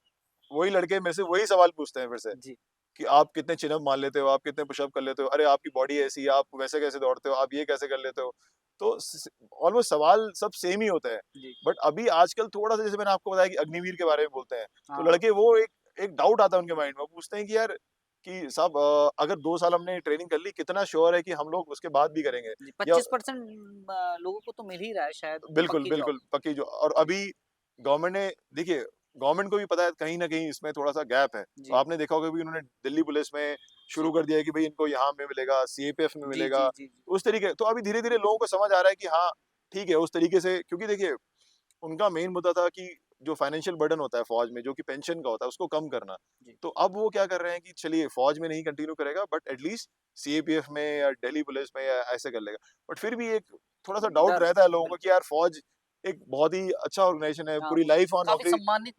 वही लड़के मेरे से वही सवाल पूछते हैं फिर से जी। कि आप कितने चिन-अप मार लेते हो, आप कितने पुश-अप कर लेते हो, अरे आपकी बॉडी ऐसी है, आप वैसे कैसे दौड़ते हो, आप ये कैसे कर लेते हो? तो स ऑलमोस्ट सवाल सब सेम ही होते हैं। जी। बट अभी आजकल थोड़ा-सा जैसे मैंने आपको बताया कि अग्निवीर के बारे में बोलते हैं, तो हाँ। लड़के वो एक एक डाउट आता है उनके माइंड में, वो पूछते हैं कि यार कि साहब अगर 2 साल हमने ट्रेनिंग कर ली, कितना श्योर है कि हम लोग उसके बाद भी करेंगे? जी, या 25% लोगों को तो मिल ही रहा है शायद बिल्कुल, पक्की जॉब। बिल्कुल, पक्की जो और जी। अभी गवर्नमेंट ने देखिए, गवर्नमेंट को भी पता है कहीं न कहीं इसमें थोड़ा-सा गैप है। तो जी। आपने देखा होगा कि उन्होंने दिल्ली पुलिस में जी। शुरू कर दिया है कि भई इनको यहाँ में मिलेगा, सीएपीएफ में जी, जी, मिलेगा, जी, जी। उस तरीके तो अभी धीरे-धीरे लोगों को समझ आ रहा है कि हाँ, ठीक है, उस तरीके से क्योंकि देखिए, उनका मेन मुद्दा था कि जो फाइनेंशियल बर्डन होता है फ़ौज में, जो कि पेंशन का होता है, उसको कम करना। जी। तो अब वो क्या कर रहे हैं कि चलिए फ़ौज में नहीं कंटिन्यू करेगा, बट एट लीस्ट सीएपीएफ में या दिल्ली पुलिस में या ऐसे कर लेगा। बट फिर भी एक थोड़ा-सा डाउट डर रहता है लोगों को कि बिल्कुल। यार फ़ौज एक बहुत ही अच्छा ऑर्गेनाइज़ेशन है, हाँ, पूरी लाइफ़ ऑन काफ़ी नौकरी सम्मानित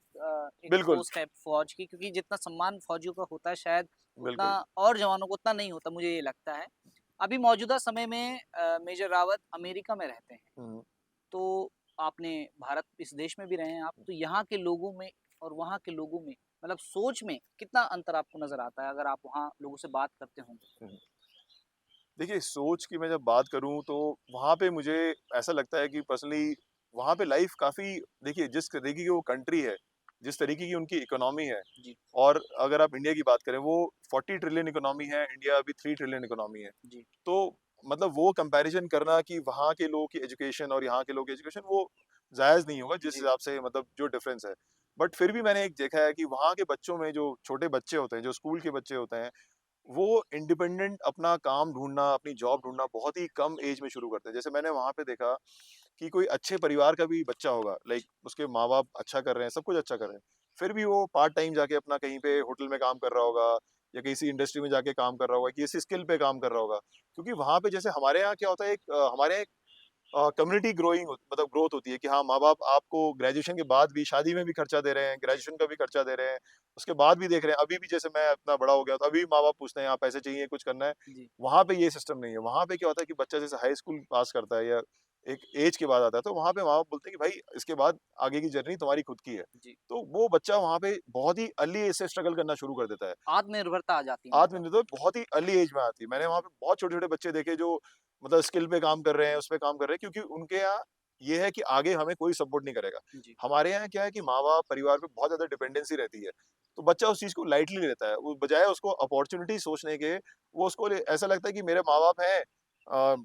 एक बिल्कुल, पोस्ट है फ़ौज की क्योंकि जितना सम्मान फ़ौजियों का होता है शायद उतना बिल्कुल। और जवानों को उतना नहीं होता, मुझे ये लगता है। अभी मौजूदा समय में मेजर रावत अमेरिका में रहते हैं, हुँ। तो आपने भारत इस देश में भी रहे हैं आप, तो यहाँ के लोगों में और वहाँ के लोगों में मतलब सोच में कितना अंतर आपको नज़र आता है अगर आप वहाँ लोगों से बात करते होंगे तो? हुँ। देखिए, सोच की मैं जब बात करूँ तो वहाँ पे मुझे ऐसा लगता है कि पर्सनली वहाँ पे लाइफ़ काफ़ी देखिए जिस तरीके की वो कंट्री है, जिस तरीके की उनकी इकोनॉमी है, जी। और अगर आप इंडिया की बात करें, वो 40 ट्रिलियन इकोनॉमी है, इंडिया अभी 3 ट्रिलियन इकोनॉमी है। जी। तो मतलब वो कंपैरिजन करना कि वहाँ के लोगों की एजुकेशन और यहाँ के लोगों की एजुकेशन, वो जायज़ नहीं होगा जिस जी। हिसाब से मतलब जो डिफरेंस है। बट फिर भी मैंने एक देखा है कि वहाँ के बच्चों में जो छोटे बच्चे होते हैं, जो स्कूल के बच्चे होते हैं, वो इंडिपेंडेंट अपना काम ढूँढना, अपनी जॉब ढूँढना बहुत ही कम एज में शुरू करते हैं। जैसे मैंने वहाँ पे देखा कि कोई अच्छे परिवार का भी बच्चा होगा, लाइक उसके माँ-बाप अच्छा कर रहे हैं, सब कुछ अच्छा कर रहे हैं, फिर भी वो पार्ट टाइम जाके अपना कहीं पे होटल में काम कर रहा होगा या किसी इंडस्ट्री में जाके काम कर रहा होगा, किसी स्किल पे काम कर रहा होगा। क्योंकि वहाँ पे जैसे हमारे यहाँ क्या होता है, हमारे यहाँ कम्युनिटी ग्रोइंग मतलब ग्रोथ होती है कि हाँ, माँ-बाप आपको ग्रेजुएशन के बाद भी शादी में भी खर्चा दे रहे हैं, ग्रेजुएशन का भी खर्चा दे रहे हैं, उसके बाद भी देख रहे हैं। अभी भी जैसे मैं इतना बड़ा हो गया, तो अभी भी माँ-बाप पूछते हैं, "हाँ, पैसे चाहिए, कुछ करना है?" जी। वहाँ पे ये सिस्टम नहीं है। वहाँ पे क्या होता है कि बच्चा जैसे हाई स्कूल पास करता है या एक एज के बाद आता है, तो वहाँ पे माँ-बाप बोलते हैं कि भाई इसके बाद आगे की जर्नी तुम्हारी खुद की है। जी। तो वो बच्चा वहाँ पे बहुत ही अर्ली एज से स्ट्रगल करना शुरू कर देता है। आत्मनिर्भरता आ जाती है मतलब। आत्मनिर्भर बहुत ही अर्ली एज में आती है। मैंने वहाँ पे बहुत छोटे-छोटे बच्चे देखे जो मतलब स्किल पे काम कर रहे हैं, उस पे काम कर रहे हैं, क्योंकि उनके यहाँ ये है कि आगे हमें कोई सपोर्ट नहीं करेगा। जी। हमारे यहाँ क्या है कि माँ-बाप, परिवार पे बहुत ज़्यादा डिपेंडेंसी रहती है। तो बच्चा उस चीज़ को लाइटली लेता है। वो बजाय उसको अपॉर्च्युनिटी सोचने के, वो उसको ऐसा लगता है कि मेरे माँ-बाप हैं, अ,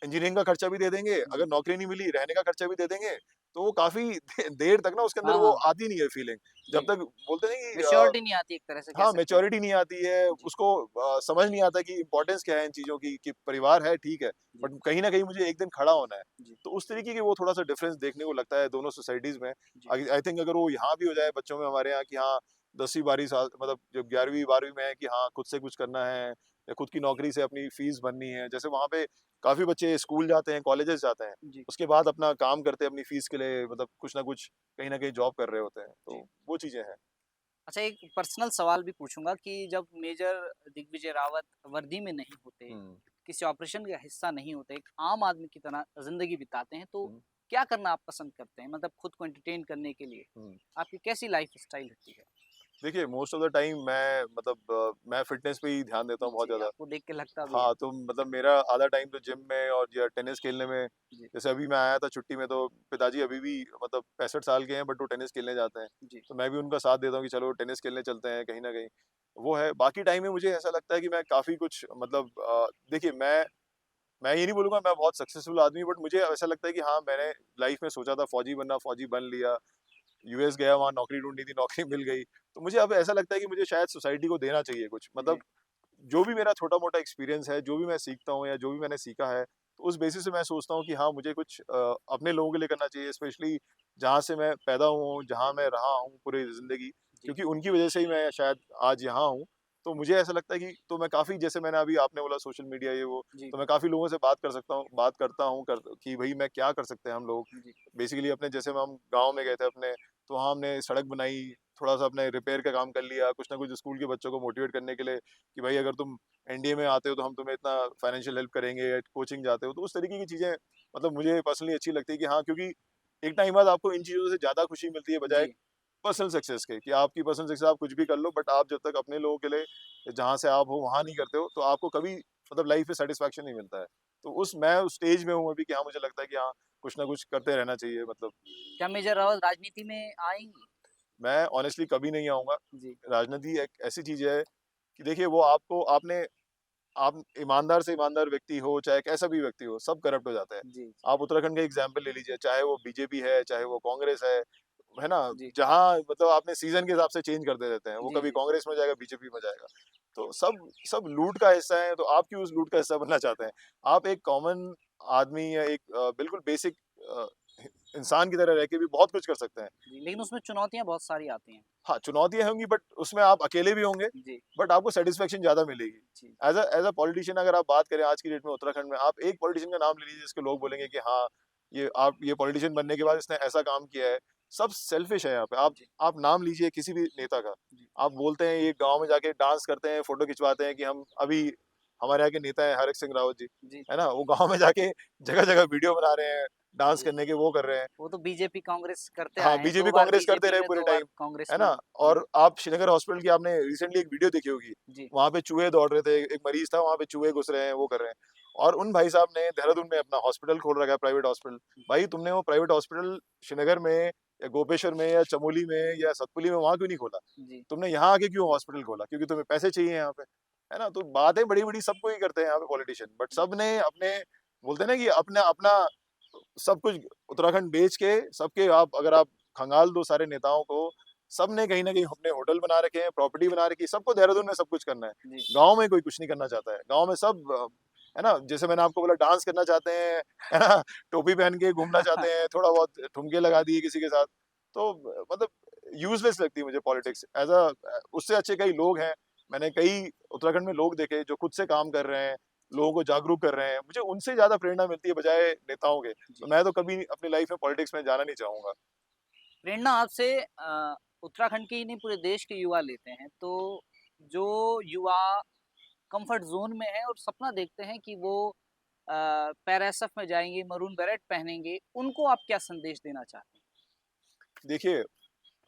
इंजीनियरिंग का खर्चा भी दे देंगे, अगर जी। नौकरी नहीं मिली, रहने का खर्चा भी दे देंगे। तो वो काफ़ी देर तक ना उसके अंदर हाँ, वो हाँ। आती नहीं है फीलिंग। जब जी। तक बोलते हैं कि मैच्योरिटी नहीं आती, एक तरह से कह हाँ, सकते हैं। मैच्योरिटी नहीं आती है, जी। उसको समझ नहीं आता कि इम्पोर्टेंस क्या है इन चीज़ों की, कि परिवार है ठीक है, जी। बट कहीं न कहीं मुझे एक दिन खड़ा होना है। जी। तो उस तरीके के वो थोड़ा-सा डिफरेंस देखने को लगता है दोनों सोसाइटीज़ में। जी। आई थिंक अगर वो यहाँ भी हो जाए बच्चों में हमारे यहाँ कि हाँ, 10वीं 12वीं साल मतलब जब 11वीं 12वीं में है कि हाँ, खुद से कुछ करना है या खुद की नौकरी से अपनी फीस भरनी है। जैसे वहाँ पे काफ़ी बच्चे स्कूल जाते हैं, कॉलेजेस जाते हैं, जी। उसके बाद अपना काम करते हैं अपनी फीस के लिए, मतलब कुछ ना कुछ कहीं न कहीं जॉब कर रहे होते हैं। जी। तो वो चीज़ें हैं। अच्छा, एक पर्सनल सवाल भी पूछूँगा कि जब मेजर दिग्विजय रावत वर्दी में नहीं होते, हुँ, किसी ऑपरेशन का हिस्सा नहीं होते, एक आम आदमी की तरह ज़िंदगी बिताते हैं, तो हुँ, क्या करना आप पसंद करते हैं? मतलब खुद को एंटरटेन करने के लिए हुँ। आपकी कैसी लाइफ़स्टाइल होती है? देखिए, मोस्ट ऑफ द टाइम मैं मतलब मैं फ़िटनेस पे ही ध्यान देता हूँ बहुत जी, ज़्यादा। आपको देख के लगता भी है। हाँ, तो मतलब मेरा आधा टाइम तो जिम में और या टेनिस खेलने में। जी। जैसे अभी मैं आया था छुट्टी में, तो पिताजी अभी भी मतलब 65 साल के हैं, बट वो टेनिस खेलने जाते हैं। जी। तो मैं भी उनका साथ देता हूँ कि चलो टेनिस खेलने चलते हैं कहीं न कहीं। वो है, बाकी टाइम में मुझे ऐसा लगता है कि मैं काफ़ी कुछ मतलब देखिए मैं ये नहीं बोलूँगा मैं बहुत सक्सेसफुल आदमी हूँ, बट मुझे ऐसा लगता है कि हाँ, मैंने लाइफ़ में सोचा था फौजी बनना, फौजी बन लिया। यूएस गया, वहाँ नौकरी ढूँढी थी, नौकरी मिल गई। तो मुझे अब ऐसा लगता है कि मुझे शायद सोसाइटी को देना चाहिए कुछ। जी। मतलब जो भी मेरा छोटा-मोटा एक्सपीरियंस है, जो भी मैं सीखता हूँ या जो भी मैंने सीखा है, तो उस बेसिस से मैं सोचता हूँ कि हाँ, मुझे कुछ अपने लोगों के लिए करना चाहिए, स्पेशली जहाँ से मैं पैदा हुआ हूँ, जहाँ मैं रहा हूँ पूरी ज़िंदगी, जी। क्योंकि उनकी वज़ह से ही मैं शायद आज यहाँ हूँ। तो मुझे ऐसा लगता है कि तो मैं काफ़ी, जैसे मैंने अभी आपने बोला सोशल मीडिया ये वो, जी। तो मैं काफ़ी लोगों से बात कर सकता हूँ, बात करता हूँ कि भई मैं क्या कर सकते हैं हम लोग। जी। बेसिकली अपने जैसे हम गाँव में गए थे अपने, तो वहाँ हमने सड़क बनाई, थोड़ा-सा अपने रिपेयर का काम कर लिया, कुछ ना कुछ स्कूल के बच्चों को मोटिवेट करने के लिए कि भाई अगर तुम एनडीए में आते हो तो हम तुम्हें इतना फाइनेंशियल हेल्प करेंगे, या कोचिंग जाते हो, तो उस तरीके की चीज़ें मतलब मुझे पर्सनली अच्छी लगती है कि हाँ, क्योंकि एक टाइम बाद आपको इन चीज़ों से ज़्यादा खुशी मिलती है बजाय जी। पर्सनल सक्सेस के, कि आपकी पर्सनल सक्सेस आप कुछ भी कर लो, बट आप जब तक अपने लोगों के लिए जहाँ से आप हो वहाँ नहीं करते हो, तो आपको कभी मतलब लाइफ में सैटिस्फैक्शन नहीं मिलता है। तो मैं उस स्टेज में हूँ अभी कि हाँ, मुझे लगता है कि हाँ, कुछ ना कुछ करते रहना चाहिए मतलब। क्या मेजर रावत राजनीति में आएँगी? मैं ऑनेस्टली कभी नहीं आऊँगा। जी। राजनीति एक ऐसी चीज़ है कि देखिए वो आपको आपने आप ईमानदार से ईमानदार व्यक्ति हो, चाहे कैसा भी व्यक्ति हो, सब करप्ट हो जाते हैं। जी। जी। आप उत्तराखंड का एग्ज़ाम्पल ले लीजिए, चाहे वो बीजेपी है, चाहे वो कांग्रेस है ना? जी। जहाँ मतलब आपने सीज़न के हिसाब से चेंज करते रहते हैं। वो जी। कभी जी। कांग्रेस में जाएगा, बीजेपी में जाएगा। तो सब सब लूट का हिस्सा है, तो आप क्यों उस लूट का हिस्सा बनना चाहते हैं? आप एक कॉमन आदमी या एक बिल्कुल बेसिक अ, इंसान की तरह रह के भी बहुत कुछ कर सकते हैं। जी, लेकिन उसमें चुनौतियाँ बहुत सारी आती हैं। हाँ, चुनौतियाँ होंगी, बट उसमें आप अकेले भी होंगे, जी। बट आपको सैटिस्फैक्शन ज़्यादा मिलेगी। जी। एज़ अ पॉलिटिशियन अगर आप बात करें आज की डेट में उत्तराखंड में, आप एक पॉलिटिशियन का नाम ले लीजिए जिसके लोग बोलेंगे कि हाँ, ये पॉलिटिशियन बनने के बाद इसने ऐसा काम किया है। सब सेल्फिश है यहाँ पे। जी। आप नाम लीजिए किसी भी नेता का। जी। आप बोलते हैं ये गाँव में जाके डांस करते हैं, फ़ोटो खिंचवाते हैं कि हम अभी हमारे यहाँ के नेता हैं हरक सिंह रावत जी, जी। है ना? वो गाँव में जाके जगह-जगह वीडियो बना रहे हैं, डांस जी। करने के, वो कर रहे हैं। वो तो बीजेपी कांग्रेस करते हाँ, आए हैं, 2 बीजेपी बार कांग्रेस करते बीजेपी रहे में, पूरे 2 बार टाइम, कांग्रेस है में। ना? जी। और आप श्रीनगर हॉस्पिटल की आपने रिसेंटली एक वीडियो देखी होगी, जी। वहाँ पे चूहे दौड़ रहे थे, एक मरीज़ था, वहाँ पे चूहे घुस रहे हैं, वो कर रहे हैं। और उन भाई साहब ने देहरादून में अपना हॉस्पिटल खोल रखा है, प्राइवेट हॉस्पिटल। भाई तुमने वो प्राइवेट हॉस्पिटल श्रीनगर में या गोपेश्वर में या चमोली में या सतपुली में वहाँ क्यों नहीं खोला? जी, तुमने यहाँ आके क्यों हॉस्पिटल खोला? क्योंकि तुम्हें पैसे चाहिए यहाँ पे, है ना? तो बातें बड़ी-बड़ी सबको ही करते हैं यहाँ पे पॉलिटिशियन, बट सबने अपने बोलते हैं ना कि अपना अपना सब कुछ उत्तराखंड बेच के सबके आप अगर आप खंगाल दो सारे नेताओं को, सबने कहीं न कहीं अपने होटल बना रखे हैं, प्रॉपर्टी बना रखी है, सबको देहरादून में सब कुछ करना है। जी, गाँव में कोई कुछ नहीं करना चाहता है। गाँव में सब है ना? जैसे मैंने आपको बोला डांस करना चाहते हैं, है ना? टोपी पहन के घूमना चाहते हैं, थोड़ा बहुत ठुमके लगा दिए किसी के साथ। तो मतलब यूज़लेस लगती है मुझे पॉलिटिक्स उससे अच्छे कई लोग हैं। मैंने कई उत्तराखंड में लोग देखे जो खुद से काम कर रहे हैं, लोगों को जागरूक कर रहे हैं। मुझे उनसे ज़्यादा प्रेरणा मिलती है बजाय नेताओं के। जी। तो मैं तो कभी अपनी लाइफ में पॉलिटिक्स में जाना नहीं चाहूँगा। प्रेरणा आपसे उत्तराखंड के ही नहीं पूरे देश के युवा लेते हैं। तो जो युवा कंफर्ट ज़ोन में है और सपना देखते हैं कि वो पैरा एसएफ में जाएँगे, मरून बेरेट पहनेंगे, उनको आप क्या संदेश देना चाहते हैं? देखिए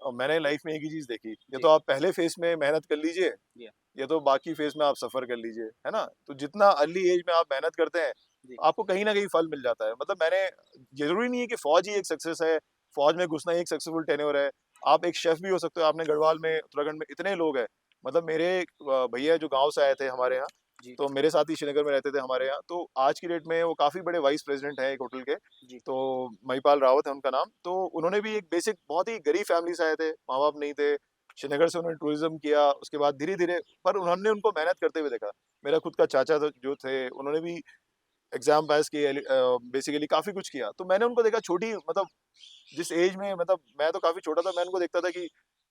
मैंने लाइफ में एक ही चीज़ देखी, या जी, तो आप पहले फ़ेज़ में मेहनत कर लीजिए, जी, या तो बाकी फ़ेज़ में आप सफ़र कर लीजिए, है ना? तो जितना अर्ली एज में आप मेहनत करते हैं, जी, आपको कहीं न कहीं फल मिल जाता है। मतलब मैंने ज़रूरी नहीं है कि फ़ौज ही एक सक्सेस है, फ़ौज में घुसना ही एक सक्सेसफुल टेन्योर है। आप एक शेफ़ भी हो सकते हो, आपने गढ़वाल में उत्तराखंड में इतने लोग हैं। मतलब मेरे भैया जो गाँव से आए थे हमारे यहाँ, जी, तो मेरे साथ ही श्रीनगर में रहते थे हमारे यहाँ, तो आज की डेट में वो काफ़ी बड़े वाइस प्रेज़िडेंट हैं एक होटल के। जी, तो महिपाल रावत है उनका नाम। तो उन्होंने भी एक बेसिक बहुत ही गरीब फैमिली से आए थे, माँ-बाप नहीं थे। श्रीनगर से उन्होंने टूरिज़्म किया, उसके बाद धीरे-धीरे पर उन्होंने उनको मेहनत करते हुए देखा। मेरा खुद का चाचा जो थे, उन्होंने भी एग्ज़ाम पास किए बेसिकली काफ़ी कुछ किया। तो मैंने उनको देखा छोटी मतलब जिस एज में मतलब मैं तो काफ़ी छोटा था, मैं उनको देखता था कि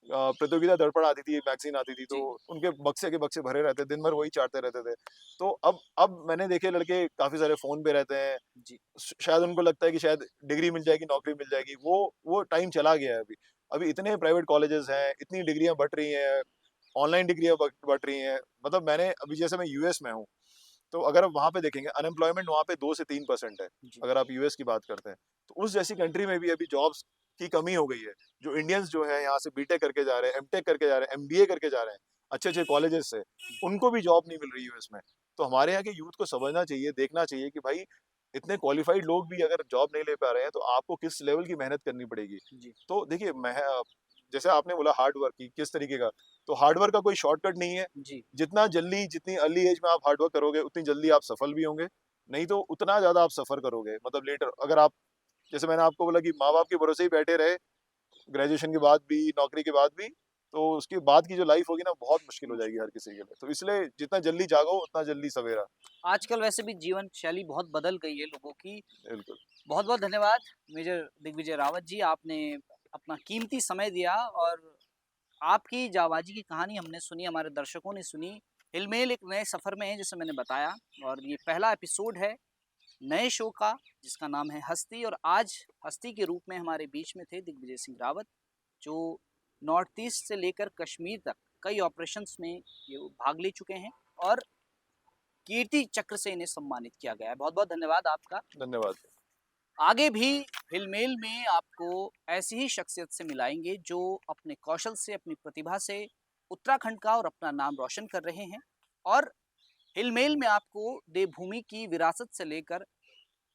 प्रतियोगिता दर्पण आती थी, मैगज़ीन आती थी, तो जी, उनके बक्से के बक्से भरे रहते, दिन भर वही चाटते रहते थे। तो अब मैंने देखे लड़के काफ़ी सारे फ़ोन पे रहते हैं, जी, शायद उनको लगता है कि शायद डिग्री मिल जाएगी, नौकरी मिल जाएगी, वो टाइम चला गया है अभी। अभी इतने प्राइवेट कॉलेजेस हैं, इतनी डिग्रियाँ बँट रही हैं, ऑनलाइन डिग्रियाँ बँट रही हैं। मतलब मैंने अभी जैसे मैं यूएस में हूँ, तो अगर आप वहाँ पे देखेंगे अनएम्प्लॉयमेंट वहाँ पे 2 से 3% है, जी, अगर आप यूएस की बात करते हैं। तो उस जैसी कंट्री में भी अभी जॉब्स की कमी हो गई है। जो इंडियंस जो है यहाँ से बीटेक करके जा रहे हैं, एमटेक करके जा रहे हैं, एमबीए करके जा रहे हैं, अच्छे-अच्छे कॉलेजेस से, उनको भी जॉब नहीं मिल रही यूएस में। तो हमारे यहाँ के यूथ को समझना चाहिए, देखना चाहिए कि भाई इतने क्वालिफाइड लोग भी अगर जॉब नहीं ले पा रहे हैं, तो आपको किस लेवल की मेहनत करनी पड़ेगी। जी, तो देखिए जैसे आपने बोला हार्ड वर्क की किस तरीके का, तो हार्ड वर्क का कोई शॉर्टकट नहीं है। जी, जितना जल्दी जितनी अर्ली एज में आप हार्ड वर्क करोगे, उतनी जल्दी आप सफल भी होंगे। नहीं तो उतना ज़्यादा आप सफ़र करोगे। मतलब लेटर अगर आप जैसे मैंने आपको बोला कि माँ-बाप के भरोसे ही बैठे रहे, ग्रेजुएशन के बाद भी, नौकरी के बाद भी, तो उसके बाद की जो लाइफ़ होगी ना, बहुत मुश्किल हो जी। जाएगी हर किसी के लिए। तो इसलिए जितना जल्दी जागो, उतना जल्दी सवेरा। आजकल वैसे भी जीवन शैली बहुत बदल गई है लोगों की। बिल्कुल। बहुत-बहुत धन्यवाद मेजर दिग्विजय रावत जी, आपने अपना कीमती समय दिया और आपकी जाबाजी की कहानी हमने सुनी, हमारे दर्शकों ने सुनी। हिलमेल एक नए सफ़र में है जैसे मैंने बताया और ये पहला एपिसोड है नए शो का जिसका नाम है हस्ती और आज हस्ती के रूप में हमारे बीच में थे दिग्विजय सिंह रावत जो नॉर्थ ईस्ट से लेकर कश्मीर तक कई ऑपरेशंस में ये भाग ले चुके हैं और कीर्ति चक्र से इन्हें सम्मानित किया गया है। बहुत-बहुत धन्यवाद आपका। धन्यवाद। आगे भी हिलमेल में आपको ऐसी ही शख्सियत से मिलाएंगे जो अपने कौशल से अपनी प्रतिभा से उत्तराखंड का और अपना नाम रोशन कर रहे हैं और हिलमेल में आपको देवभूमि की विरासत से लेकर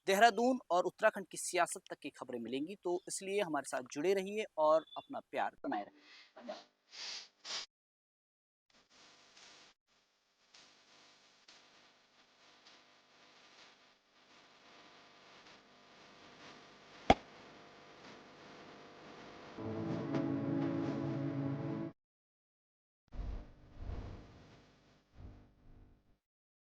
देहरादून और उत्तराखंड की सियासत तक की खबरें मिलेंगी तो इसलिए हमारे साथ जुड़े रहिए और अपना प्यार बनाए रखें।